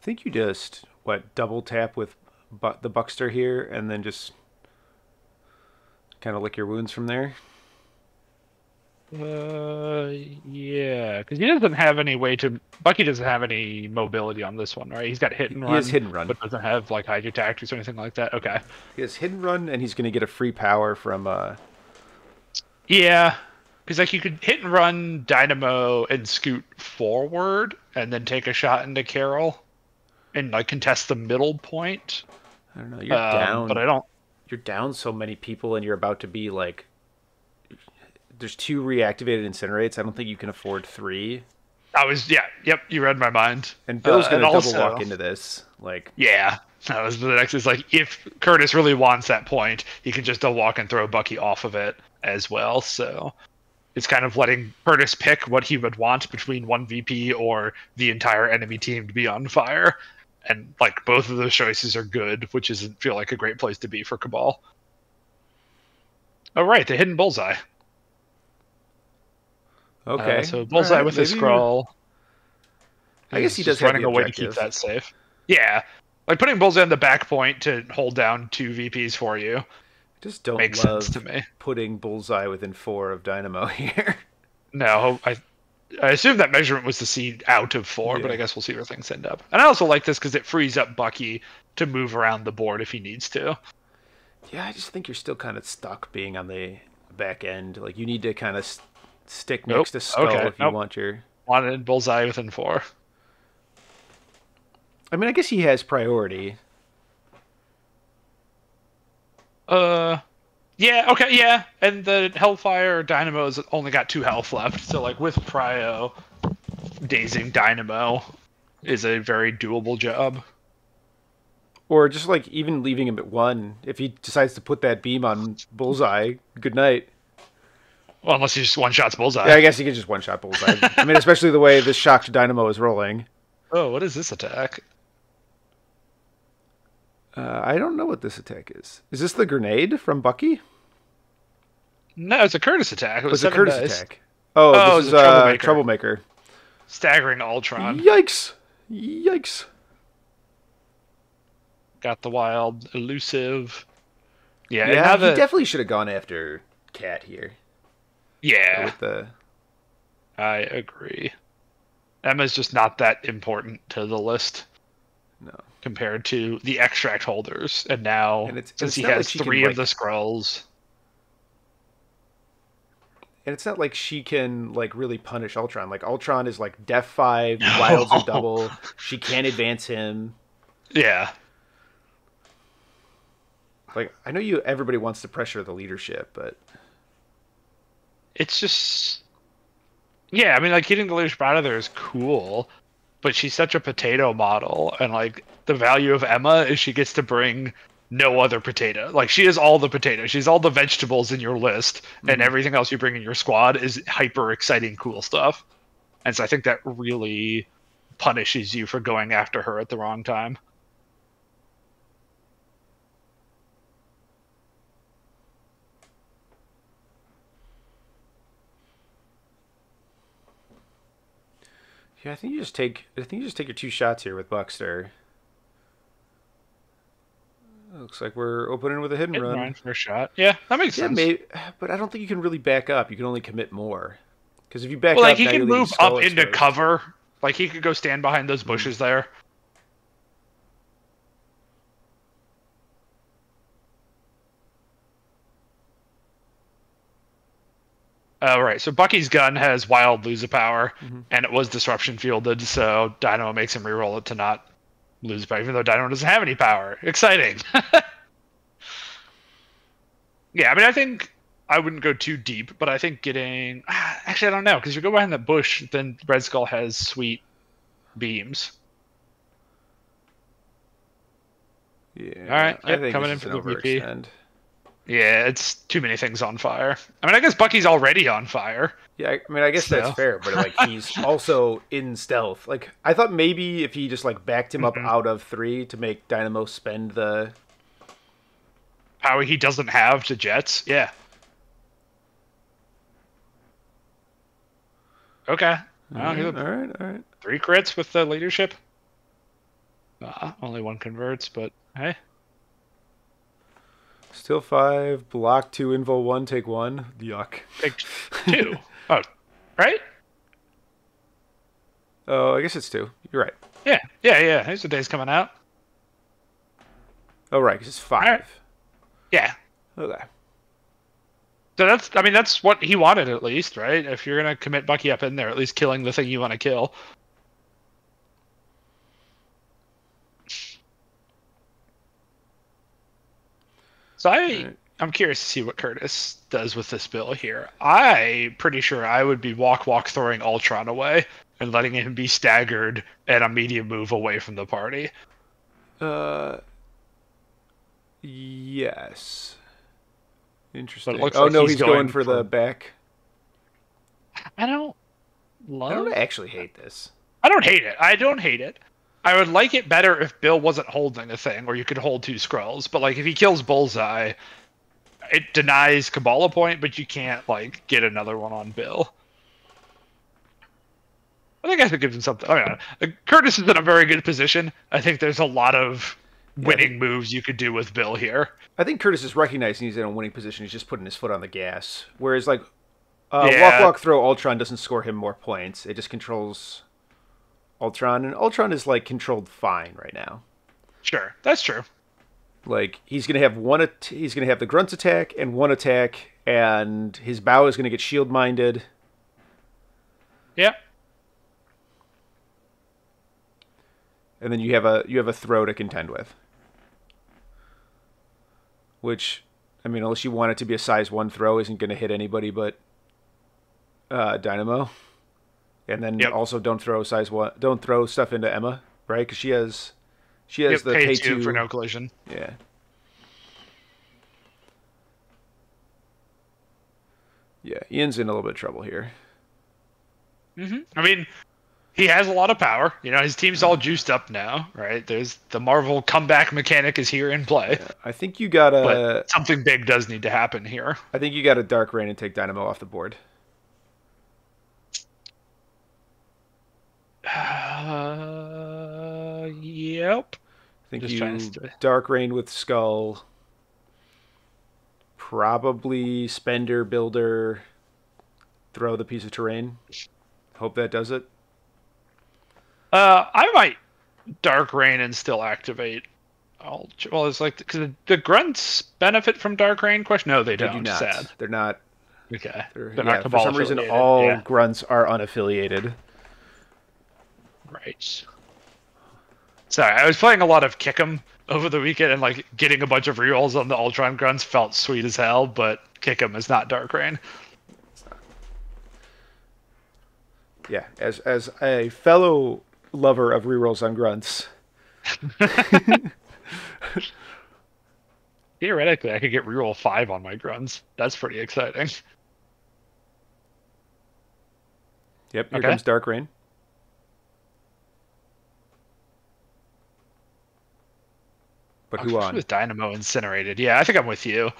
I think you just, double tap with the Buckster here, and then just kind of lick your wounds from there? Yeah, because he doesn't have any way to... Bucky doesn't have any mobility on this one, right? He's got hit and run. He has hit and run. But doesn't have, like, hydro tactics or anything like that? Okay. He has hit and run, and he's going to get a free power from... Yeah, because, like, you could hit and run Dynamo and scoot forward, and then take a shot into Carol, and, like, contest the middle point. I don't know, you're down... But I don't... You're down so many people, and you're about to be, like... There's 2 reactivated incinerates. I don't think you can afford 3. Yep, you read my mind. And Bill's going to double also, walk into this. Like, yeah, that was the next. Is like, if Curtis really wants that point, he can just double walk and throw Bucky off of it as well. So it's kind of letting Curtis pick what he would want between one VP or the entire enemy team to be on fire. And, like, both of those choices are good, which doesn't feel like a great place to be for Cabal. Oh, right, the hidden bullseye. okay. So bullseye with a scroll. I guess he does have running the away to objective. keep that safe. Yeah, like putting bullseye on the back point to hold down 2 VPs for you. I just don't Makes love sense to me. putting bullseye within 4 of Dynamo here. No, I assume that measurement was to see out of 4, but Yeah. I guess we'll see where things end up. And I also like this because it frees up Bucky to move around the board if he needs to. Yeah, I just think you're still kind of stuck being on the back end. Like, you need to kind of stick next to Skull if you want your... Wanted bullseye within 4. I mean, I guess he has priority. Yeah, okay, yeah. And the Hellfire Dynamo's only got 2 health left, so, like, with Prio, dazing Dynamo is a very doable job. Or just, like, even leaving him at 1. If he decides to put that beam on bullseye, good night. Well, unless he just one-shots bullseye. Yeah, I guess he could just one-shot bullseye. I mean, especially the way this shocked Dynamo is rolling. Oh, what is this attack? I don't know what this attack is. Is this the grenade from Bucky? No, it's a Curtis attack. It was a 7 Curtis dice. attack. Oh, Oh, this is it's a Troublemaker. Troublemaker. Staggering Ultron. Yikes! Yikes! Got the wild, elusive. Yeah, Yeah, and he definitely should have gone after Cat here. Yeah, With the... I agree. Emma's just not that important to the list. No. Compared to the extract holders, and now since he has like 3 can, of the scrolls, and it's not like she can like really punish Ultron. Like Ultron is like Def 5, Wilds are double. She can't advance him. Yeah. Like, I know everybody wants to pressure the leadership, but it's just, yeah. I mean, like getting the leadership out of there is cool, but she's such a potato model, and like the value of Emma is she gets to bring no other potato. Like she is all the potatoes. She's all the vegetables in your list, and everything else you bring in your squad is hyper exciting, cool stuff. And so I think that really punishes you for going after her at the wrong time. yeah, I think you just take your 2 shots here with Buckster. Looks like we're opening with a hidden run. Run for a shot. Yeah, that makes sense. Maybe, but I don't think you can really back up. You can only commit more. Because if you back well, up, like he now can you're leaving move Skull up into exposed. cover. Like he could go stand behind those bushes there. Right, so Bucky's gun has wild lose a power, and it was disruption fielded, so Dynamo makes him reroll it to not lose power, even though Dynamo doesn't have any power. Exciting. Yeah, I mean, I think I wouldn't go too deep, but I think getting... Actually, I don't know, because if you go behind that bush, then Red Skull has sweet beams. Yeah, All right, I think coming this in is for an the VP. overextend. Yeah, it's too many things on fire. I mean, I guess Bucky's already on fire. Yeah, I mean, I guess that's fair, but like he's also in stealth. Like I thought maybe if he just like backed him up out of 3 to make Dynamo spend the power he doesn't have to jets. Yeah. Okay. All right. 3 crits with the leadership. Only 1 converts, but hey. Still 5, block 2, invul 1, take 1. Yuck. Take 2. Oh, right? Oh, I guess it's 2. You're right. Yeah. Here's the day's coming out. Oh, right, because it's 5. Right. Yeah. Okay. So that's what he wanted at least, right? If you're gonna commit Bucky up in there, at least killing the thing you want to kill. So I'm curious to see what Kurtis does with this bill here. I'm pretty sure I would be walk throwing Ultron away and letting him be staggered and a medium move away from the party. Yes. Interesting. But it looks oh like no, he's going for the back. I don't actually hate this. I don't hate it. I don't hate it. I would like it better if Bill wasn't holding a thing, or you could hold 2 Skrulls. But like, if he kills Bullseye, it denies Cabal a point, but you can't like get another one on Bill. I think I should give him something. Oh, yeah. Kurtis is in a very good position. I think there's a lot of winning moves you could do with Bill here. I think Kurtis is recognizing he's in a winning position. He's just putting his foot on the gas. Whereas like, walk throw Ultron doesn't score him more points. It just controls Ultron, and Ultron is like controlled fine right now. Sure, that's true. Like he's gonna have he's gonna have the Grunt's attack and 1 attack, and his bow is gonna get shield minded. Yeah. And then you have a throw to contend with. Which, I mean, unless you want it to be a size 1 throw, isn't gonna hit anybody but Dynamo. And then also don't throw stuff into Emma, right? Because she has the pay 2 for no collision. Yeah. Yeah, Ian's in a little bit of trouble here. I mean, he has a lot of power. You know, his team's all juiced up now, right? There's the Marvel comeback mechanic is here in play. Yeah, I think you gotta. But something big does need to happen here. I think you got to Dark Rain and take Dynamo off the board. Yep. I think you Dark Rain with Skull. Probably Spender, Builder, throw the piece of terrain. Hope that does it. I might Dark Rain and still activate. Well, it's like because the grunts benefit from Dark Rain. Question? No, they don't. Do not. Sad. They're not. Okay. They're not for some reason, all grunts are unaffiliated. Right. Sorry, I was playing a lot of Kick'em over the weekend, and like getting a bunch of rerolls on the Ultron grunts felt sweet as hell, but kick 'em is not Dark Rain. Yeah, as a fellow lover of rerolls on grunts. Theoretically, I could get reroll 5 on my grunts. That's pretty exciting. Yep, here Okay. comes Dark Rain. But who on? With Dynamo incinerated. Yeah, I think I'm with you.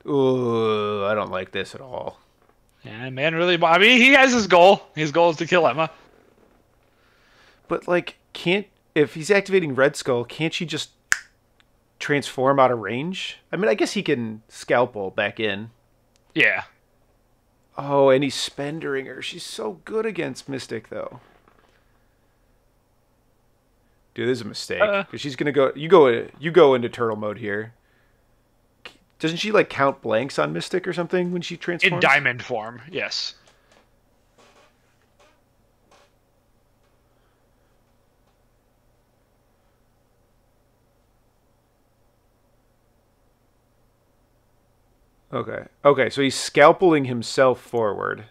Ooh, I don't like this at all. Yeah, man, really. I mean, he has his goal. His goal is to kill Emma. But like, if he's activating Red Skull, can't she just transform out of range? I mean, I guess he can scalpel back in. Yeah. Oh, and he's spendering her. She's so good against Mystic, though. Dude, this is a mistake because she's gonna go. You go into turtle mode here. Doesn't she like count blanks on Mystic or something when she transforms? In diamond form, yes. Okay. Okay, so he's scalpeling himself forward.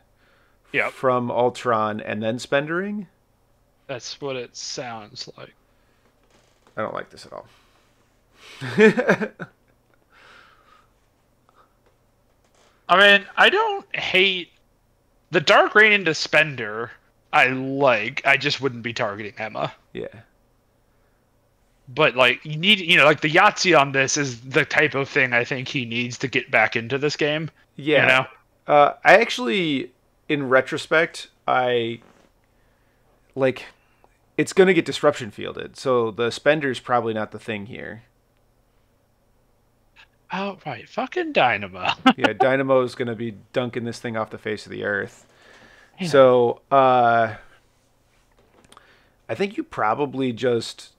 Yep. From Ultron and then spendering? That's what it sounds like. I don't like this at all. I mean, I don't hate the Dark Rain into Spender. I like. I just wouldn't be targeting Emma. Yeah. But like, you need, like the Yahtzee on this is the type of thing I think he needs to get back into this game. Yeah. You know? I actually, in retrospect, I like it's going to get disruption fielded, so the Spender's probably not the thing here. Oh, right. Fucking Dynamo. Yeah, Dynamo's going to be dunking this thing off the face of the earth. Yeah. So, I think you probably just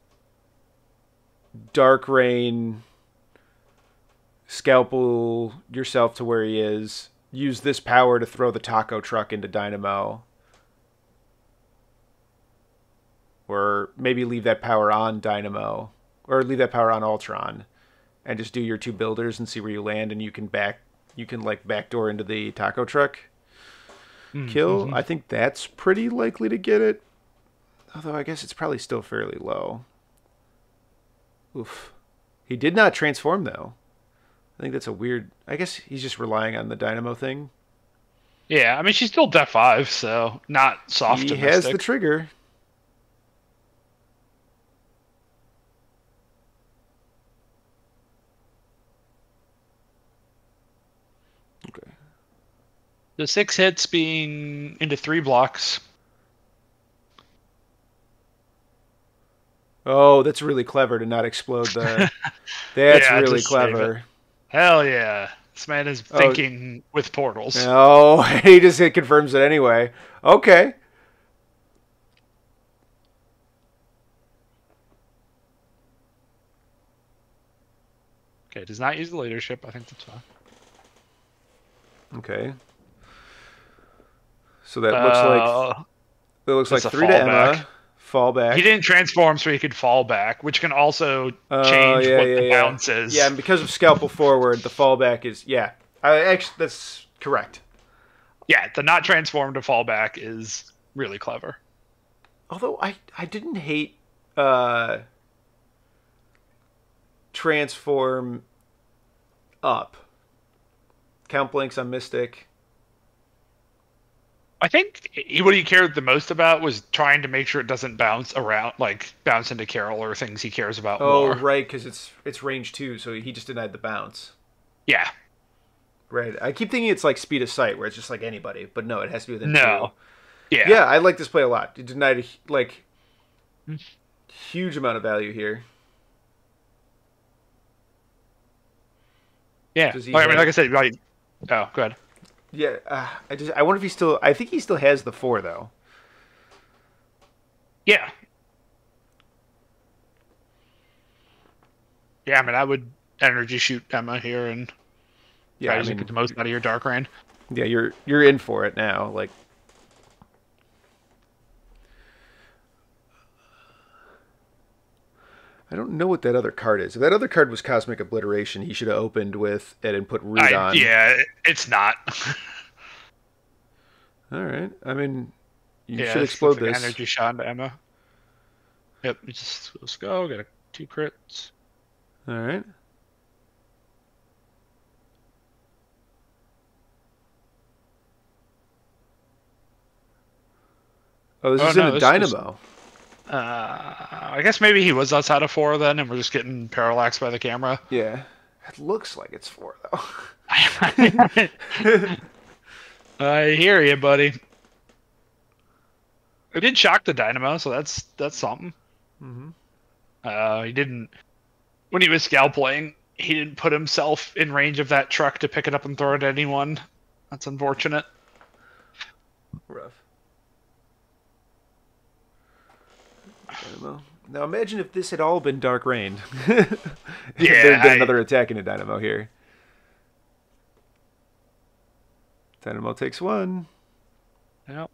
Dark Rain, scalpel yourself to where he is, use this power to throw the taco truck into Dynamo. Or maybe leave that power on Dynamo. Or leave that power on Ultron. And just do your 2 builders and see where you land, and you can like backdoor into the taco truck. Kill. I think that's pretty likely to get it. Although I guess it's probably still fairly low. Oof. He did not transform though. I think that's a weird. I guess he's just relying on the Dynamo thing. Yeah, I mean she's still Def 5, so not soft. He has the trigger. Okay. The 6 hits being into 3 blocks. Oh, that's really clever to not explode the. That's Yeah, really just save clever. it. Hell yeah. This man is thinking with portals. Oh, he just confirms it anyway. Okay. Okay, does not use the leadership. I think that's fine. Okay. So that looks like 3 to Emma. Fall back. He didn't transform so he could fall back, which can also change what the bounce is. Yeah, and because of scalpel forward, the fallback is actually that's correct. Yeah, the not transform to fall back is really clever. Although I didn't hate transform up. Count blanks on Mystic. I think what he cared the most about was trying to make sure it doesn't bounce around, like bounce into Carol or things he cares about more. Oh, right, because it's range 2, so he just denied the bounce. Yeah. Right. I keep thinking it's like speed of sight, where it's just like anybody, but no, it has to be within 2. Yeah. Yeah, I like this play a lot. He denied a huge amount of value here. Yeah. I mean, like I said, like, oh, go ahead. Yeah, I wonder if he still. I think he still has the 4 though. Yeah. Yeah, I mean, I would energy shoot Emma here and try to get the most out of your Dark Rain. Yeah, you're in for it now. Like, I don't know what that other card is. If that other card was Cosmic Obliteration, he should have opened with it and put Root on. Yeah, it's not. All right. I mean, you Yeah, should explode this. Energy shot into Emma. Yep, let's go. Got 2 crits. All right. Oh, this is in a Dynamo. I guess maybe he was outside of 4 then, and we're just getting parallaxed by the camera. Yeah. It looks like it's 4, though. I hear you, buddy. It did shock the Dynamo, so that's something. Mm-hmm. He didn't... When he was scalping, he didn't put himself in range of that truck to pick it up and throw it at anyone. That's unfortunate. Rough. Dynamo. Now imagine if this had all been Dark Rain. There'd been another attack in a Dynamo here. Dynamo takes 1. Yep.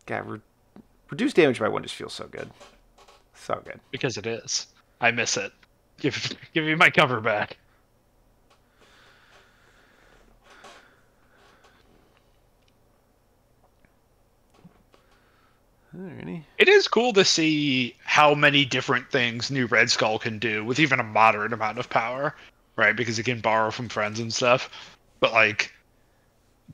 God, reduced damage by 1 just feels so good. So good. Because it is. I miss it. Give me my cover back. Alrighty. It is cool to see how many different things new Red Skull can do with even a moderate amount of power, right? Because it can borrow from friends and stuff. But like,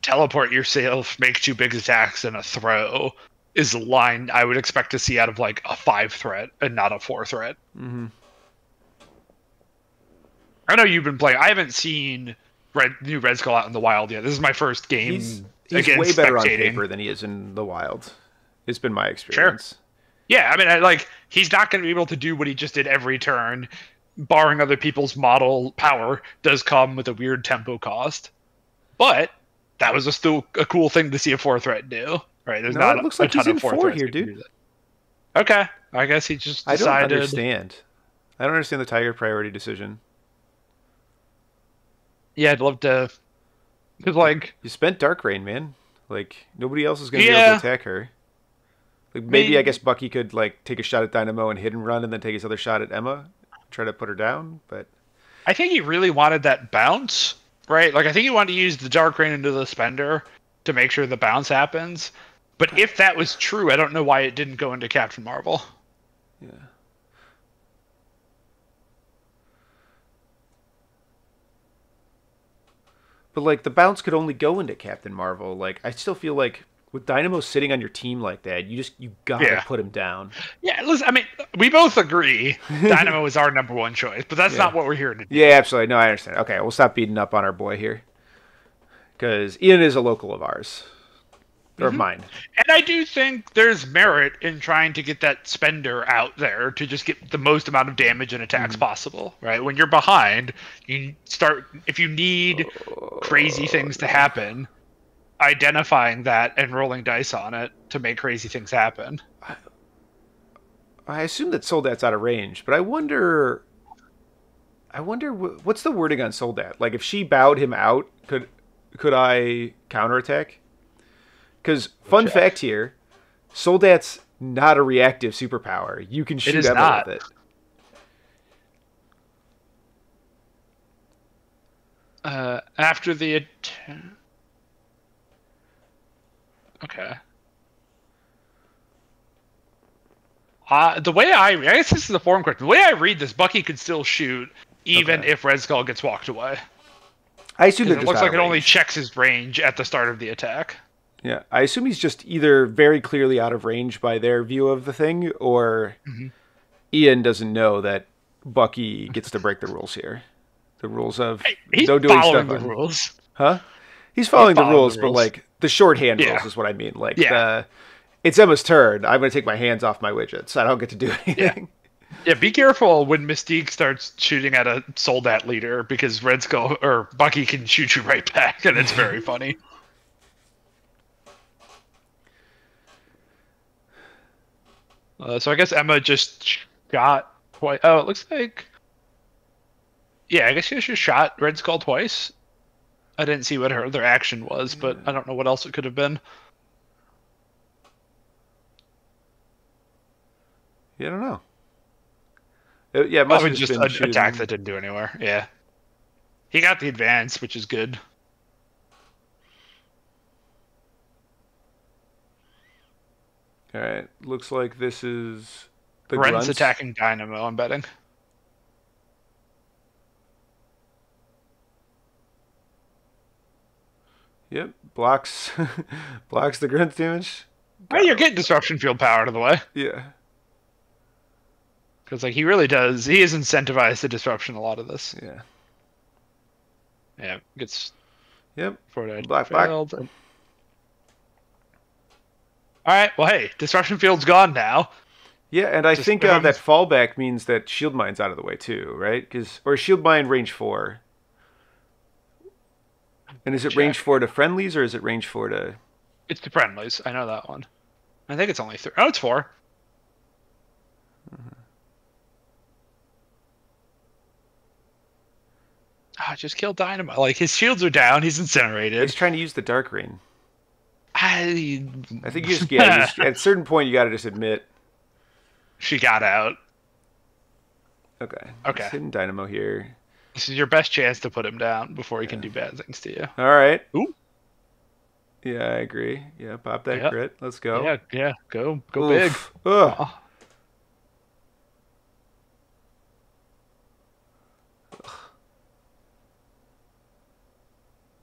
teleport yourself, make 2 big attacks, and a throw is a line I would expect to see out of like a 5 threat and not a 4 threat. Mm-hmm. I know you've been playing. I haven't seen new Red Skull out in the wild yet. This is my first game. He's way better on paper than he is in the wild. It's been my experience. Sure. Yeah, I mean, he's not going to be able to do what he just did every turn. Borrowing other people's model power does come with a weird tempo cost. But that was still a cool thing to see a 4 threat do. Right? There's not it looks like he's in 4 here, dude. Okay. I guess he just decided... I don't understand. I don't understand the Tiger priority decision. Yeah, I'd love to... Because, like... You spent Dark Rain, man. Like, nobody else is going to be able to attack her. Like, maybe I guess Bucky could, like, take a shot at Dynamo and hit and run and then take his other shot at Emma. Try to put her down, but... I think he really wanted that bounce, right? Like, I think he wanted to use the Dark Rain into the Spender to make sure the bounce happens. But if that was true, I don't know why it didn't go into Captain Marvel. Yeah. But, like, the bounce could only go into Captain Marvel. Like, I still feel like with Dynamo sitting on your team like that, you gotta put him down. Yeah, listen, I mean, we both agree Dynamo is our #1 choice, but that's not what we're here to do. Yeah, absolutely. No, I understand. Okay, we'll stop beating up on our boy here. Because Ian is a local of ours. Or mine. And I do think there's merit in trying to get that Spender out there to just get the most amount of damage and attacks possible, right? When you're behind, you start, if you need crazy things to happen, identifying that and rolling dice on it to make crazy things happen. I assume that Soldat's out of range, but I wonder what's the wording on Soldat? Like, if she bowed him out, could I counterattack? Because, fun fact here, Soldat's not a reactive superpower. You can shoot Emma with it. After the attack... Okay. The way I guess this is the form correct. The way I read this, Bucky could still shoot even if Red Skull gets walked away. I assume it looks like it only checks his range at the start of the attack. Yeah, I assume he's just either very clearly out of range by their view of the thing, or Ian doesn't know that Bucky gets to break the rules here. The rules of he's no doing following stuff the rules. Huh? He's following the rules, but like the shorthand rules is what I mean. Like it's Emma's turn. I'm going to take my hands off my widgets. I don't get to do anything. Yeah, be careful when Mystique starts shooting at a Soldat leader, because Red Skull or Bucky can shoot you right back, and it's very funny. So I guess Emma just shot twice. Oh, it looks like... Yeah, I guess she just shot Red Skull twice. I didn't see what her other action was, but I don't know what else it could have been. Yeah, I don't know. Yeah, it must Probably have just just been an shooting. attack that didn't do anywhere. Yeah. He got the advance, which is good. All right, looks like this is the Ren's grunts. attacking Dynamo, I'm betting. Yep, blocks blocks the grunt damage. Hey, you're getting Disruption Field power out of the way. Yeah. Because like he really does. He is incentivized to disruption a lot of this. Yeah. Yeah, gets Yep. forward Black. failed. All right, well, hey, Disruption Field's gone now. Yeah, and I Just think give him- that fallback means that shield mine's out of the way too, right? Or shield mine range 4. And is it Check. range 4 to friendlies or is it range 4 to? It's the friendlies. I know that one. I think it's only 3. Oh, it's 4. Ah, just kill Dynamo. Like, his shields are down. He's incinerated. He's trying to use the dark rain. I think you just at a certain point you got to just admit. She got out. Okay. Okay. Just hitting Dynamo here. This is your best chance to put him down before he can do bad things to you. All right. Ooh. Yeah, I agree. Yeah, pop that Yep. crit. Let's go. Yeah. Go big. Oof. Ugh. Oh.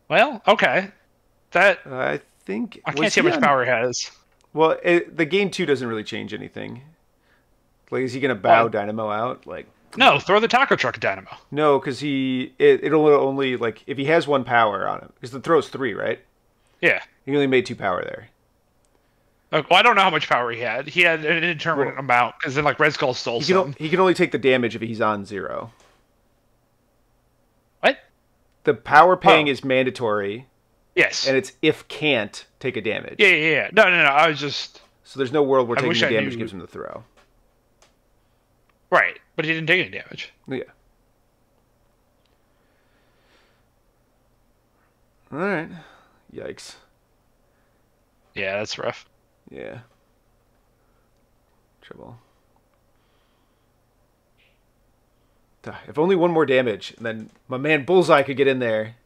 Well, okay. That I think I can't see how much power he has. Well, the gain 2 doesn't really change anything. Like, is he gonna bow What? Dynamo out? Like, No, throw the taco truck at Dynamo. no, because it'll only like if he has 1 power on him, because the throw's 3, right? Yeah. He only made 2 power there. Well, I don't know how much power he had. He had an indeterminate amount because then like Red Skull stole some. He can only take the damage if he's on 0. What? The power paying is mandatory, Yes. and it's if can't take a damage. Yeah. No. I was just So there's no world where I taking wish the I damage knew- gives him the throw. right, but he didn't take any damage. Yeah. All right. Yikes. Yeah, that's rough. Yeah. Trouble. If only 1 more damage, and then my man Bullseye could get in there.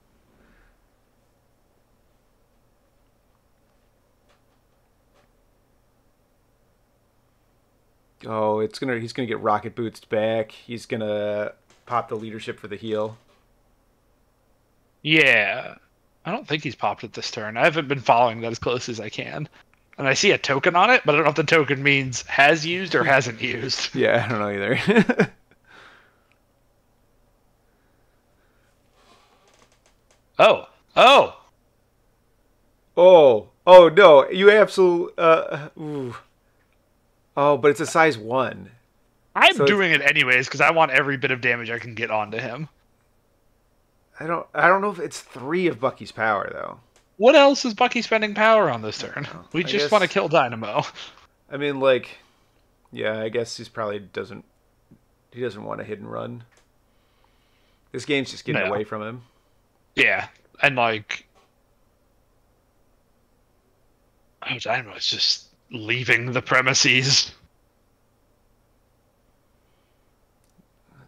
Oh, he's gonna get rocket bootsed back. He's gonna pop the leadership for the heal. Yeah. I don't think he's popped it this turn. I haven't been following that as close as I can. And I see a token on it, but I don't know if the token means has used or hasn't used. Yeah, I don't know either. Oh. Oh no! You absolute. Ooh. Oh, but it's a size 1. I'm So doing it anyways because I want every bit of damage I can get onto him. I don't know if it's 3 of Bucky's power though. What else is Bucky spending power on this turn? We I just guess- want to kill Dynamo. I mean, like, yeah, I guess he doesn't want a hit and run. This game's just getting No. away from him. Yeah, and like, oh, Dynamo is just leaving the premises.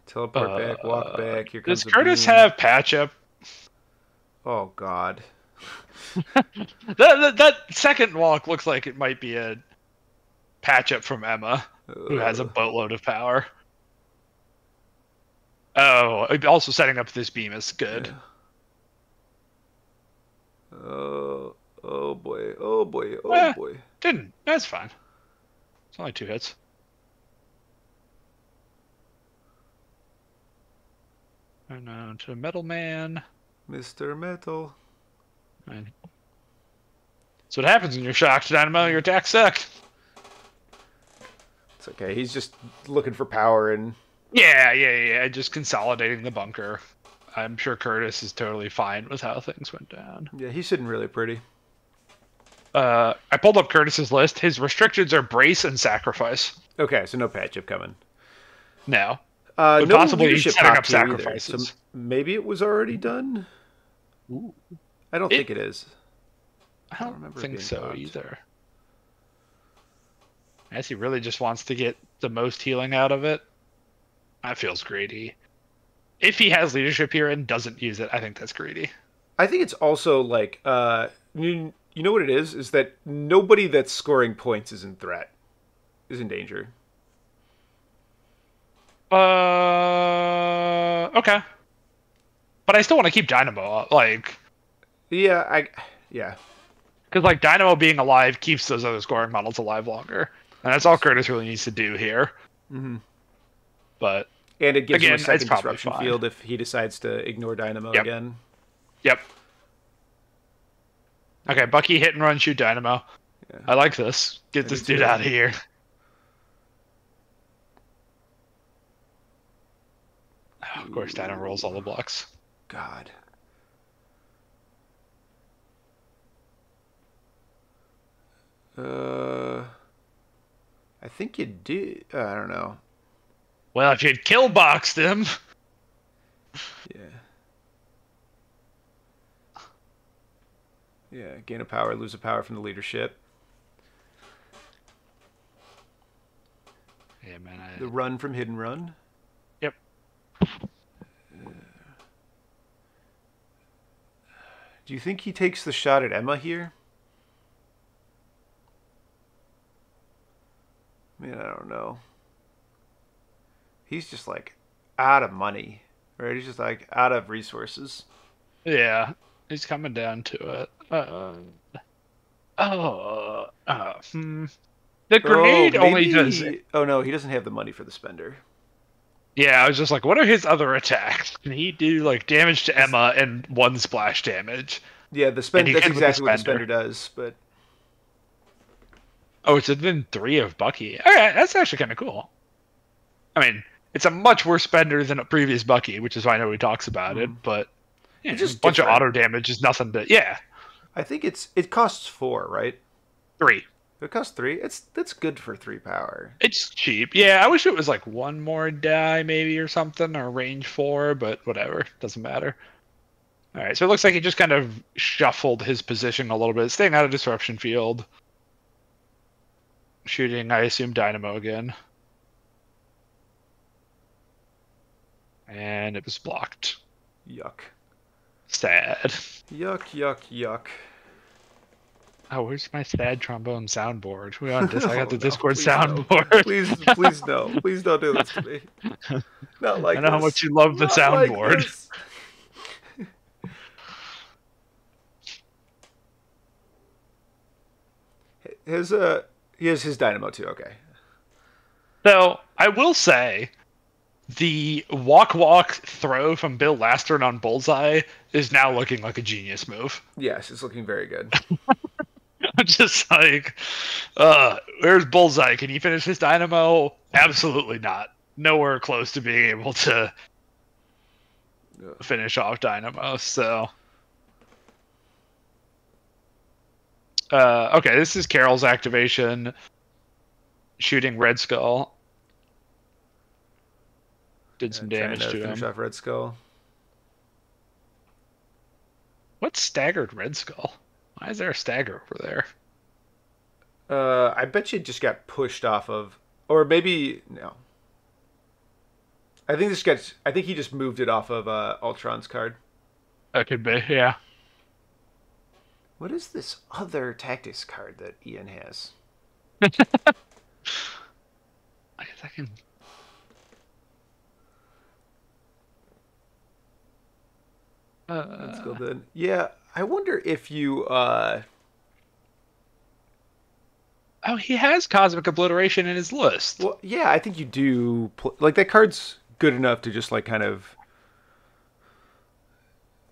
Teleport back, walk back. Here comes Does the Curtis beam. have patch up? Oh God. That second walk looks like it might be a patch up from Emma, who has a boatload of power. Oh, also setting up this beam is good. Yeah. Oh boy. Oh boy. Oh Eh. boy. Didn't. That's fine. It's only 2 hits. And to Metal Man. Mr. Metal. And that's what happens when you're shocked, Dynamo. Your attack sucked. It's okay. He's just looking for power and. Yeah. Just consolidating the bunker. I'm sure Curtis is totally fine with how things went down. Yeah, he's sitting really pretty. I pulled up Curtis's list. His restrictions are brace and sacrifice. Okay, so no patch up coming. No. No possibly leadership setting up popped here either, sacrifices. so maybe it was already done. Ooh. I don't think it is. I don't remember it think being so popped. either. I guess he really just wants to get the most healing out of it. That feels greedy. If he has leadership here and doesn't use it, I think that's greedy. I think it's also like you know what it is that nobody that's scoring points is in threat, is in danger. Okay. But I still want to keep Dynamo up, like, Yeah. because like Dynamo being alive keeps those other scoring models alive longer, and that's all Kurtis really needs to do here. Mm-hmm. But And it gives again, him a second it's disruption fine. field if he decides to ignore Dynamo again. Yep. Okay, Bucky hit and run, shoot Dynamo. Yeah. I like this. Get this dude out of here. Oh, of course, Dynamo rolls all the blocks. God. I think you do. I don't know. Well, if you'd kill boxed him. Yeah. Yeah, gain a power, lose a power from the leadership. Yeah, man. The run from hidden run. Yep. Do you think he takes the shot at Emma here? I mean, I don't know. He's just like out of money, right? He's just like out of resources. Yeah, he's coming down to it. The grenade only does. Oh no, he doesn't have the money for the spender. Yeah, I was just like, what are his other attacks? Can he do like damage to Emma and one splash damage? Yeah, the spender. That's exactly what the spender does. But oh, it's within 3 of Bucky. Okay, that's actually kind of cool. I mean, it's a much worse spender than a previous Bucky, which is why I know he talks about it. But yeah, it's just a bunch of auto damage is nothing to. Yeah, I think it costs 4, right? 3. It costs 3. That's good for 3 power. It's cheap. Yeah, I wish it was like 1 more die maybe or something, or range 4, but whatever. Doesn't matter. All right, so it looks like he just kind of shuffled his position a little bit, staying out of disruption field. Shooting, I assume, Dynamo again. And it was blocked. Yuck. Sad. Yuck, yuck, yuck. Oh, where's my sad trombone soundboard? We on this? I got the No, Discord please soundboard. No. Please no. Please don't do this to me. Not like I know this. how much you love the Not soundboard. Like he has his Dynamo too. Okay. So I will say, the walk throw from Bill Lastern on Bullseye is now looking like a genius move. Yes, it's looking very good. I'm just like, where's Bullseye? Can he finish his Dynamo? Absolutely not. Nowhere close to being able to finish off Dynamo. So, okay, this is Carol's activation. Shooting Red Skull. Did some damage to finish him. off Red Skull. What staggered Red Skull? Why is there a stagger over there? I bet you just got pushed off of, or maybe no. I think he just moved it off of Ultron's card. That could be, yeah. What is this other tactics card that Ian has? I guess I can. Let's go then. Yeah, I wonder if you. Oh, he has Cosmic Obliteration in his list. Well, yeah, I think you do. Like that card's good enough to just like kind of.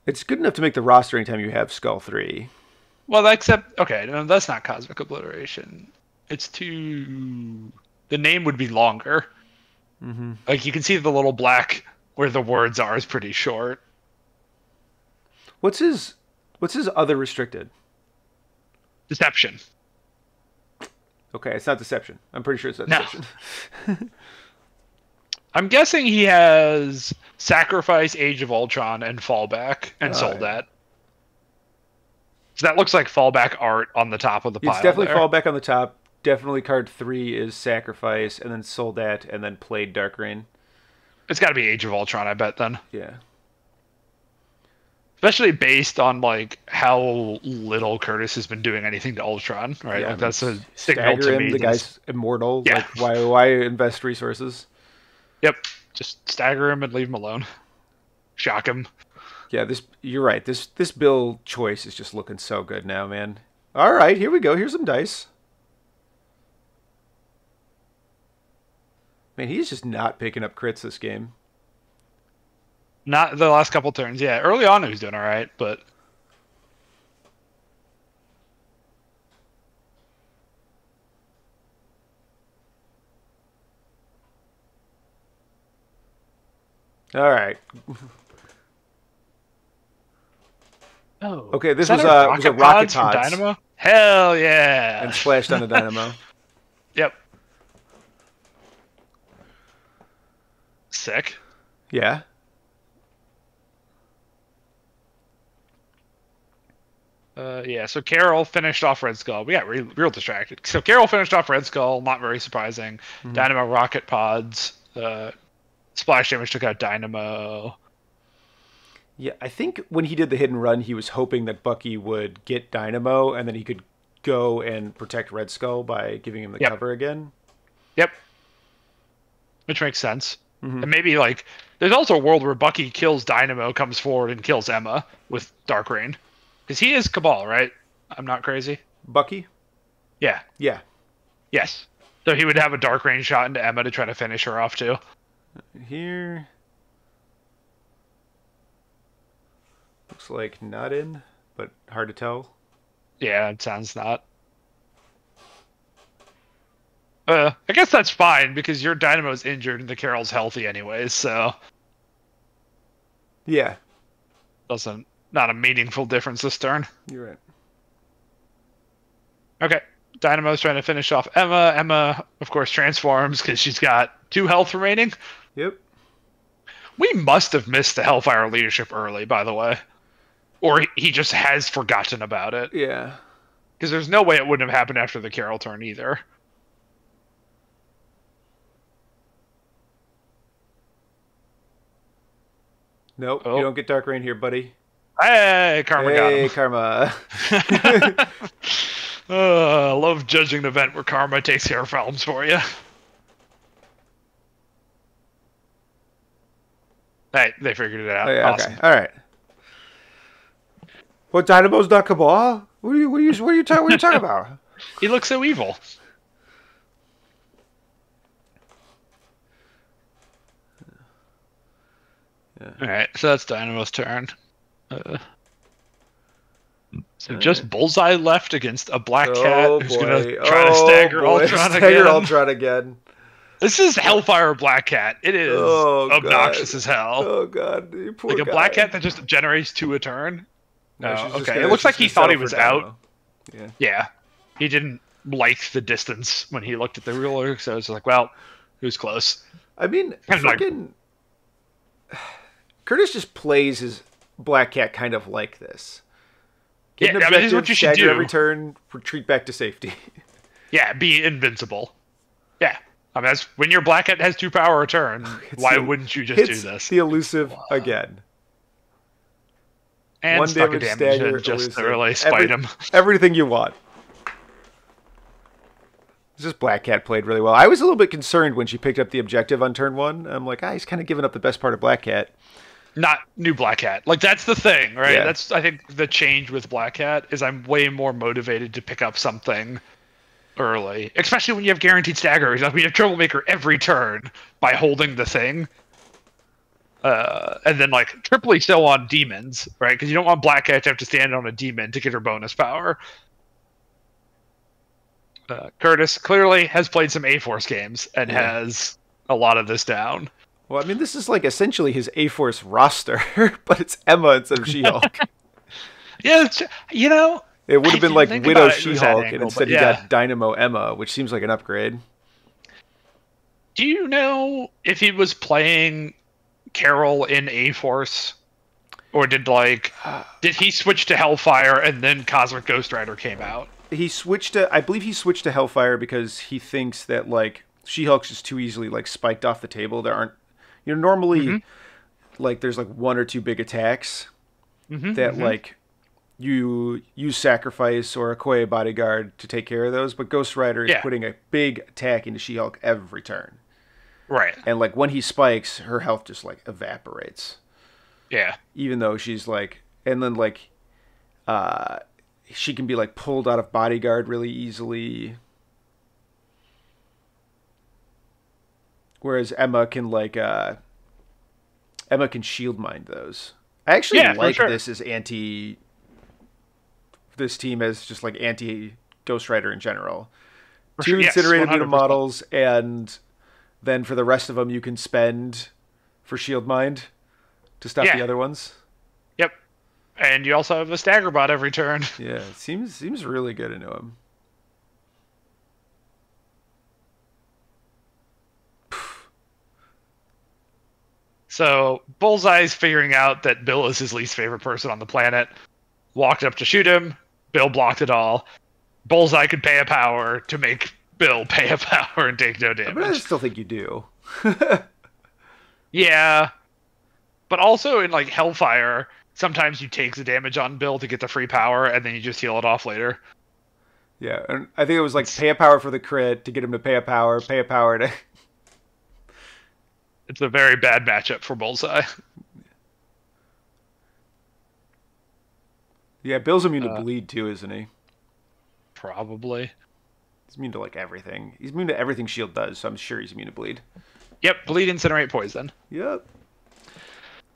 It's good enough to make the roster anytime you have Skull 3. Well, except okay, no, that's not Cosmic Obliteration. It's too. The name would be longer. Mm-hmm. Like you can see the little black where the words are is pretty short. What's his other restricted? Deception. Okay, it's not Deception. I'm pretty sure it's not Deception. I'm guessing he has Sacrifice, Age of Ultron, and Fallback, and Soldat. So that looks like Fallback art on the top of the pile. It's definitely there. Fallback on the top. definitely card 3 is Sacrifice, and then Soldat, and then played Dark Rain. It's got to be Age of Ultron, I bet, then. Yeah. Especially based on, like, how little Kurtis has been doing anything to Ultron, right? Yeah, like, that's a signal to me. The guy's immortal. Yeah. Like, why invest resources? Yep. Just stagger him and leave him alone. Shock him. Yeah, you're right. This build choice is just looking so good now, man. All right, here we go. Here's some dice. Man, he's just not picking up crits this game. Not the last couple turns, yeah. Early on, he was doing all right, but all right. oh, Okay, this was a rocket from pods Dynamo. Hell yeah! and splashed on the Dynamo. Yep. Sick. Yeah. Yeah, so Carol finished off Red Skull. We got real distracted. So Carol finished off Red Skull, not very surprising. Mm-hmm. Dynamo rocket pods. Splash damage took out Dynamo. Yeah, I think when he did the hit and run, he was hoping that Bucky would get Dynamo, and then he could go and protect Red Skull by giving him the cover again. Yep. Which makes sense. Mm-hmm. And maybe, like, there's also a world where Bucky kills Dynamo, comes forward, and kills Emma with Dark Rain. Because he is Cabal, right? I'm not crazy. Bucky? Yeah. Yeah. Yes. So he would have a Dark Rain shot into Emma to try to finish her off, too. Here. Looks like not in, but hard to tell. Yeah, it sounds not. I guess that's fine, because your Dynamo's injured and the Carol's healthy anyways, so... Yeah. Not a meaningful difference this turn. You're right. Okay. Dynamo's trying to finish off Emma. Emma, of course, transforms because she's got 2 health remaining. Yep. We must have missed the Hellfire leadership early, by the way. Or he just has forgotten about it. Yeah. Because there's no way it wouldn't have happened after the Carol turn either. Nope, you don't get Dark Rain here, buddy. Hey, Karma got him. Hey, Karma. I love judging an event where Karma takes care of problems for you. Hey, they figured it out. Oh, yeah, awesome. Okay, all right. What, Dynamo's not Cabal? What are you talking about? He looks so evil. Yeah. All right, so that's Dynamo's turn. So just Bullseye left against a Black Cat who's going to try to stagger Ultron again. This is Hellfire Black Cat. It is obnoxious as hell. Oh, God. You poor like a guy. Black Cat that just generates 2 a turn. No, Okay. It looks like he thought he was out. Yeah. Yeah. He didn't like the distance when he looked at the ruler, so it's like, well, he was close. I mean, fucking... Kurtis just plays his Black Cat kind of like this. Get an objective, this is what you should do. every turn, retreat back to safety. Yeah, be invincible. Yeah. I mean, that's, when your Black Cat has 2 power a turn, why wouldn't you just do this? The elusive again. And 1 stuck a damage damage stagger, and just elusive. to really spite him. Everything you want. This Black Cat played really well. I was a little bit concerned when she picked up the objective on turn 1. I'm like, he's kind of giving up the best part of Black Cat. Not new Black Cat. Like, that's the thing, right? Yeah. That's, I think, the change with Black Cat is I'm way more motivated to pick up something early. Especially when you have guaranteed staggers. Like, we have Troublemaker every turn by holding the thing. And then, like, triply so on demons, right? Because you don't want Black Cat to have to stand on a demon to get her bonus power. Kurtis clearly has played some A-Force games and has a lot of this down. Well, I mean, this is like essentially his A-Force roster, but it's Emma instead of She-Hulk. Yeah, you know... It would have been like Widow She-Hulk, and instead you got Dynamo Emma, which seems like an upgrade. Do you know if he was playing Carol in A-Force? Or did he switch to Hellfire and then Cosmic Ghost Rider came out? he switched to, I believe he switched to Hellfire because he thinks that like She-Hulk's just too easily like spiked off the table. There aren't, normally like there's like one or two big attacks that like you use Sacrifice or a Koei Bodyguard to take care of those, but Ghost Rider is putting a big attack into She-Hulk every turn. Right. And like when he spikes, her health just like evaporates. Yeah. Even though she's like, and then like, she can be like pulled out of Bodyguard really easily. Whereas Emma can like, Emma can shield mind those. I actually like this as this team as just like anti Ghost Rider in general. Two incinerated mutant models, and then for the rest of them you can spend for shield mind to stop the other ones. Yep. And you also have a stagger bot every turn. Yeah, it seems really good into him. So Bullseye's figuring out that Bill is his least favorite person on the planet. Walked up to shoot him. Bill blocked it all. Bullseye could pay a power to make Bill pay a power and take no damage. But I still think you do. Yeah. But also in like Hellfire, sometimes you take the damage on Bill to get the free power, and then you just heal it off later. Yeah, and I think it was like pay a power for the crit to get him to pay a power to... It's a very bad matchup for Bullseye. Yeah, Bill's immune to bleed too, isn't he? Probably. He's immune to like everything. He's immune to everything Shield does, so I'm sure he's immune to bleed. Yep, bleed, incinerate, poison. Yep.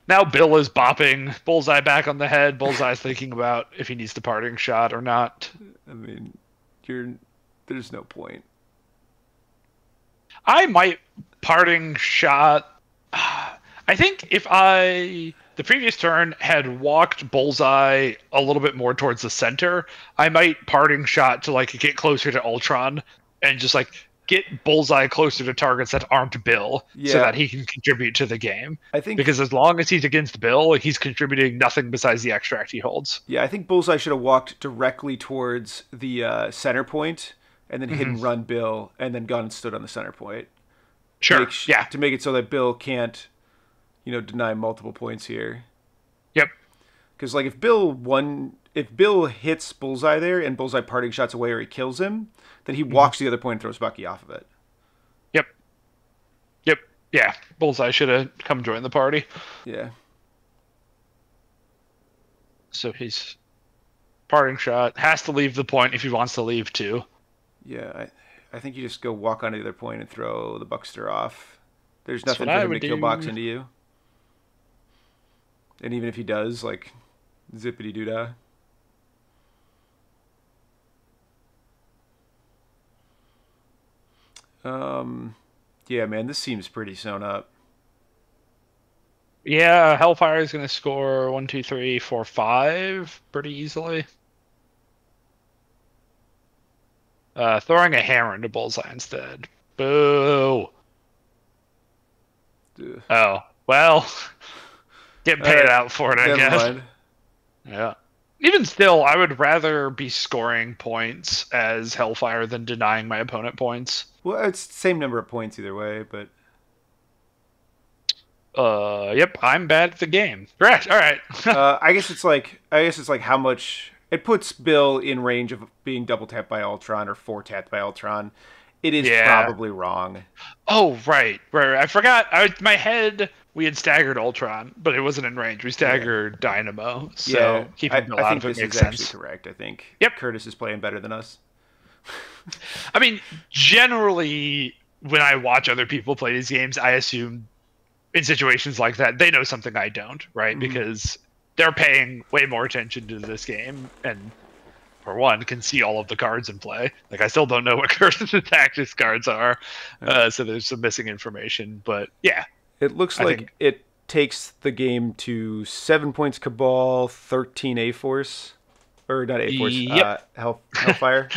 Now Bill is bopping Bullseye back on the head. Bullseye's thinking about if he needs the parting shot or not. I mean, there's no point. I might parting shot. I think if the previous turn had walked Bullseye a little bit more towards the center, I might parting shot to like get closer to Ultron and just like get Bullseye closer to targets that aren't Bill, so that he can contribute to the game. I think because as long as he's against Bill, he's contributing nothing besides the extract he holds. Yeah, I think Bullseye should have walked directly towards the center point and then hit and run Bill, and then gone and stood on the center point. Sure. To make it so that Bill can't, deny multiple points here. Yep. Because like if Bill hits Bullseye there and Bullseye parting shots away or he kills him, then he walks to the other point and throws Bucky off of it. Yep. Yeah. Bullseye should have come join the party. Yeah. So he's parting shot, has to leave the point if he wants to leave too. Yeah, I think you just go walk onto the other point and throw the Buckster off. There's nothing for him to kill box into you. And even if he does, like, zippity doo dah. Yeah, man, this seems pretty sewn up. Yeah, Hellfire is going to score 1, 2, 3, 4, 5 pretty easily. Throwing a hammer into Bullseye instead. Boo. Ugh. Oh, well. Get paid out for it, I guess. Mind. Yeah. Even still, I would rather be scoring points as Hellfire than denying my opponent points. Well, it's the same number of points either way, but... Yep, I'm bad at the game. Correct, alright. I guess it's like how much... It puts Bill in range of being double tapped by Ultron or 4-tapped by Ultron. It is probably wrong. Oh, right. I forgot. My head, we had staggered Ultron, but it wasn't in range. We staggered Dynamo. So keeping Bill out of it makes sense. I think this is actually correct. I think Curtis is playing better than us. I mean, generally, when I watch other people play these games, I assume in situations like that, they know something I don't, right? Mm-hmm. Because they're paying way more attention to this game and, for one, can see all of the cards in play. Like, I still don't know what Curtis' tactics cards are, so there's some missing information. But, yeah. It looks like it takes the game to 7 points Cabal, 13 A-Force. Or not A-Force, Hellfire.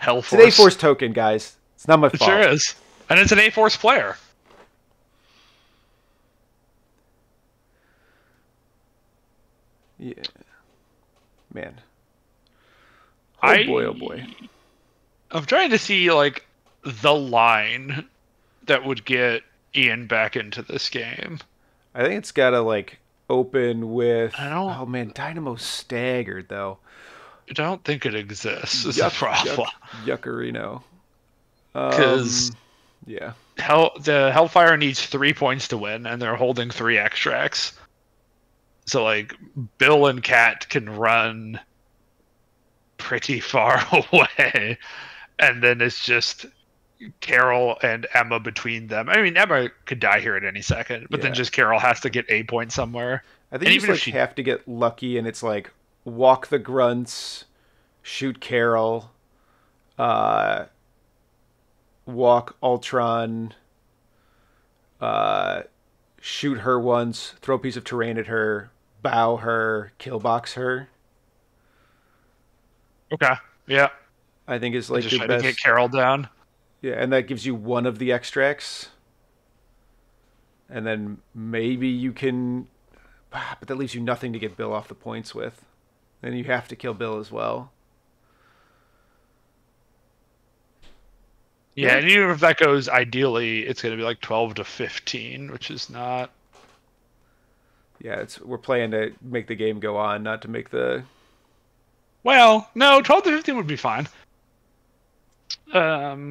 Hellforce. It's an A-Force token, guys. It's not my fault. It sure is. And it's an A-Force player. Yeah. Man. Oh boy, oh boy. I'm trying to see like the line that would get Ian back into this game. I think it's gotta like open with. I Oh man, Dynamo's staggered though. don't think it exists. Is the Yuck, yuck, problem. yuckerino. Because Yeah. the Hellfire needs 3 points to win, and they're holding 3 extracts. So like Bill and Kat can run pretty far away, and then it's just Carol and Emma between them. I mean, Emma could die here at any second, but then just Carol has to get a point somewhere. I think you just like have to get lucky, and it's like walk the grunts, shoot Carol, walk Ultron, shoot her once, throw a piece of terrain at her, bow her, kill box her. Okay. Yeah. I think is like just your try best. to get Carol down. Yeah, and that gives you one of the extracts. And then maybe you can, but that leaves you nothing to get Bill off the points with. And you have to kill Bill as well. Yeah, and even if that goes ideally, it's going to be like 12 to 15, which is not. Yeah, we're playing to make the game go on, not to make the. Well, no, 12 to 15 would be fine. Yeah,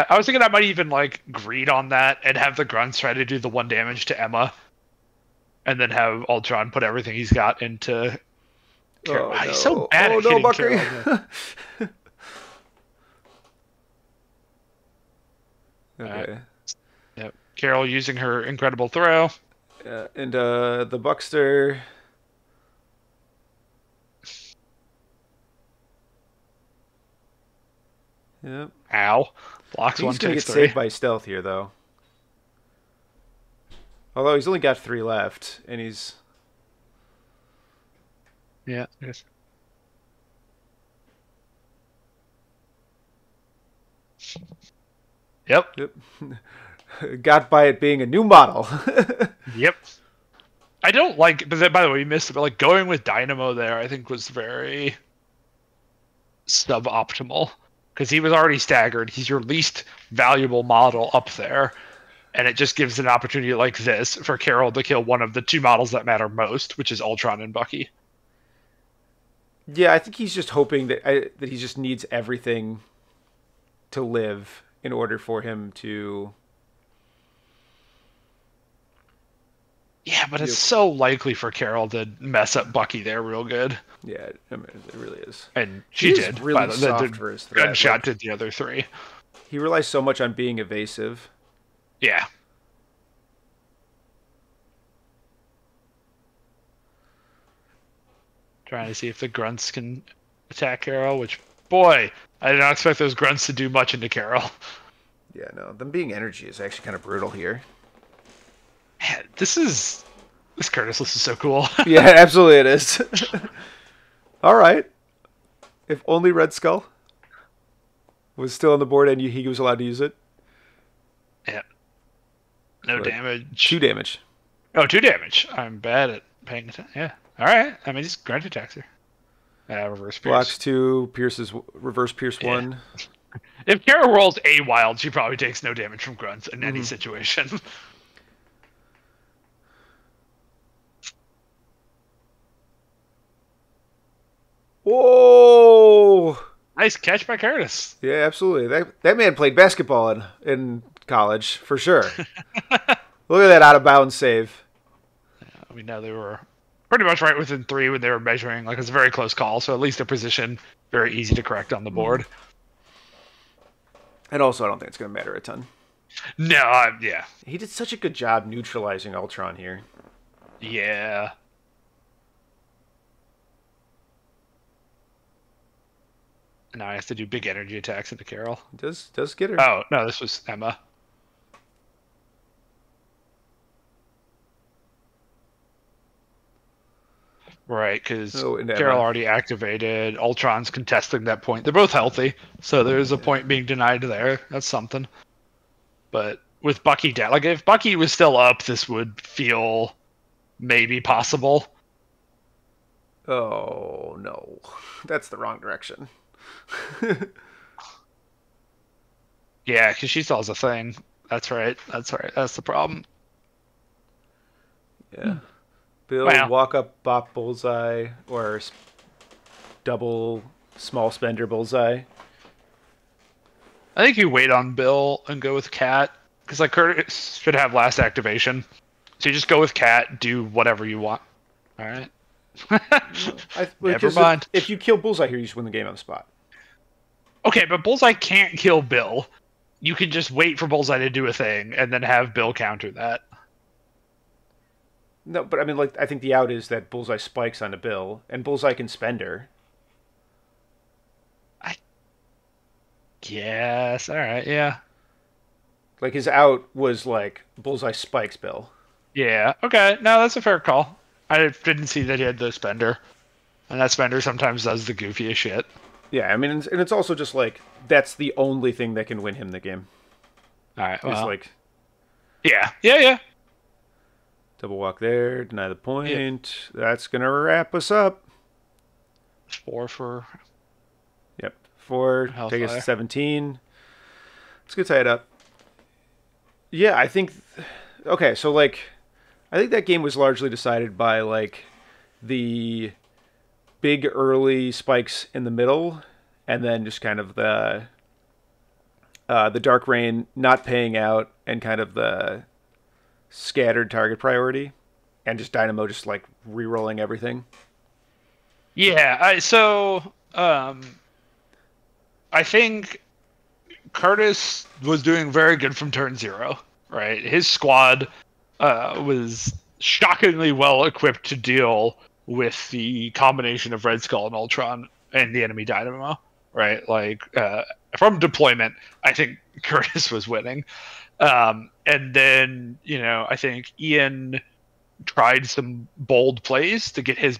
I was thinking I might even like greed on that and have the grunts try to do the 1 damage to Emma, and then have Ultron put everything he's got into. Carol. Oh, no. He's so bad at hitting Carol. Okay. Yep. Carol using her incredible throw. And the Buckster. Yep. Ow. Blocks one, He's gonna takes get 3. saved by stealth here, though. Although he's only got 3 left, and he's. Yeah. Yes. Yep. Got by it being a new model. Yep. I don't like, but by the way, we missed it, but like going with Dynamo there, I think was very suboptimal because he was already staggered. He's your least valuable model up there, and it just gives an opportunity like this for Carol to kill one of the 2 models that matter most, which is Ultron and Bucky. Yeah, I think he's just hoping that that he just needs everything to live in order for him to. Yeah, but it's so likely for Carol to mess up Bucky there real good. Yeah, I mean, it really is. And she did. Really soft for his threat. Gunshot did the other 3. He relies so much on being evasive. Yeah. Trying to see if the grunts can attack Carol, which, boy, I did not expect those grunts to do much into Carol. Yeah, no, them being energy is actually kind of brutal here. Man, this Curtis list is so cool. Yeah, absolutely it is. All right. If only Red Skull was still on the board and he was allowed to use it. Yeah. No damage. 2 damage. Oh, 2 damage. I'm bad at paying attention. Yeah. All right. I mean, he's grunt attacks her. Reverse pierce. Blocks 2, pierces, reverse pierce 1. If Kara rolls a wild, she probably takes no damage from grunts in any situation. Whoa! Nice catch by Curtis. Yeah, absolutely. That man played basketball in college, for sure. Look at that out of bounds save. Yeah, I mean, now they were pretty much right within 3 when they were measuring. Like, it's a very close call, so at least their position very easy to correct on the board. And also, I don't think it's going to matter a ton. No, yeah. He did such a good job neutralizing Ultron here. Yeah. Now I have to do big energy attacks into Carol. Does get her. Oh, no, this was Emma. Right, because Carol already activated. Ultron's contesting that point. They're both healthy, so there's a point being denied there. That's something. But with Bucky down, like if Bucky was still up, this would feel maybe possible. Oh, no. That's the wrong direction. Yeah, because she still has a thing. That's right. That's right. That's the problem. Yeah. Bill, Well, walk up, bop, bullseye, or double small spender bullseye. I think you wait on Bill and go with Cat, because like Curtis should have last activation. So you just go with Cat, do whatever you want. All right. Never mind. If you kill bullseye here, you just win the game on the spot. Okay, but Bullseye can't kill Bill. You can just wait for Bullseye to do a thing and then have Bill counter that. No, but I mean, like, I think the out is that bullseye spikes onto Bill, and bullseye can spender. I guess. All right. Yeah. Like, his out was like bullseye spikes Bill. Yeah. Okay. No, that's a fair call. I didn't see that he had the spender, and that spender sometimes does the goofiest shit. Yeah, I mean, and it's also just like that's the only thing that can win him the game. All right. It's Well, like, yeah. Yeah. Yeah. double walk there, deny the point. Yep. That's gonna wrap us up. 4 for. Yep, 4. Hellfire. Take us to 17. Let's go tie it up. Yeah, I think. Okay, so like, I think that game was largely decided by like the big early spikes in the middle, and then just kind of the Dark Rain not paying out, and kind of the scattered target priority, and just Dynamo just like re-rolling everything. Yeah. I think Curtis was doing very good from turn 0. Right, his squad was shockingly well equipped to deal with the combination of Red Skull and Ultron and the enemy Dynamo. Right, like from deployment, I think Curtis was winning. And then, I think Ian tried some bold plays to get his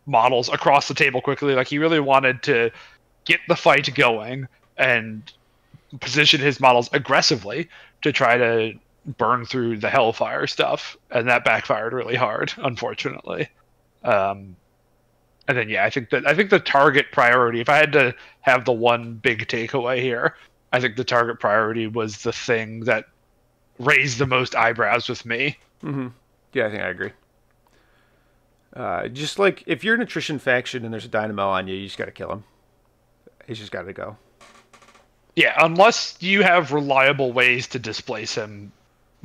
models across the table quickly. Like, he really wanted to get the fight going and position his models aggressively to try to burn through the Hellfire stuff. And that backfired really hard, unfortunately. And then, yeah, I think the target priority, if I had to have the one big takeaway here, I think the target priority was the thing that raised the most eyebrows with me. Mm-hmm. Yeah, I think I agree. Just like, if you're an attrition faction and there's a Dynamo on you, you just got to kill him. He's just got to go. Yeah, unless you have reliable ways to displace him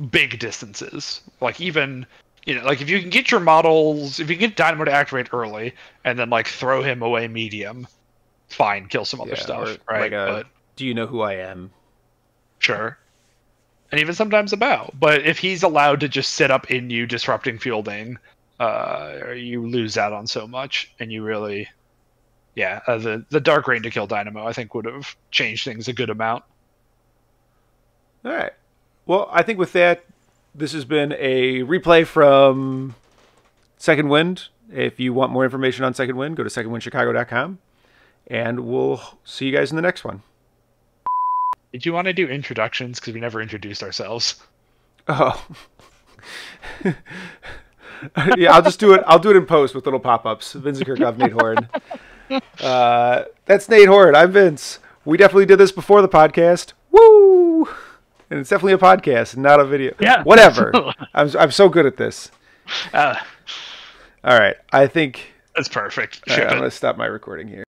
big distances. Like, even, like if you can get your models, if you can get Dynamo to activate early and then like throw him away medium, fine, kill some other stuff, right? Like do you know who I am? Sure. And even sometimes a bow. But if he's allowed to just sit up in you, disrupting fielding, you lose out on so much, and you really, the Dark Rain to kill Dynamo, I think, would have changed things a good amount. All right. Well, I think with that, this has been a replay from Second Wind. If you want more information on Second Wind, go to secondwindchicago.com, and we'll see you guys in the next one. Did you want to do introductions? Because we never introduced ourselves. Oh. Yeah, I'll just do it. I'll do it in post with little pop-ups. Vincent Curkov, Nate Horn. That's Nate Horn. I'm Vince. We definitely did this before the podcast. Woo! And it's definitely a podcast, not a video. Yeah. Whatever. I'm so good at this. All right. I think that's perfect. I'm going to stop my recording here.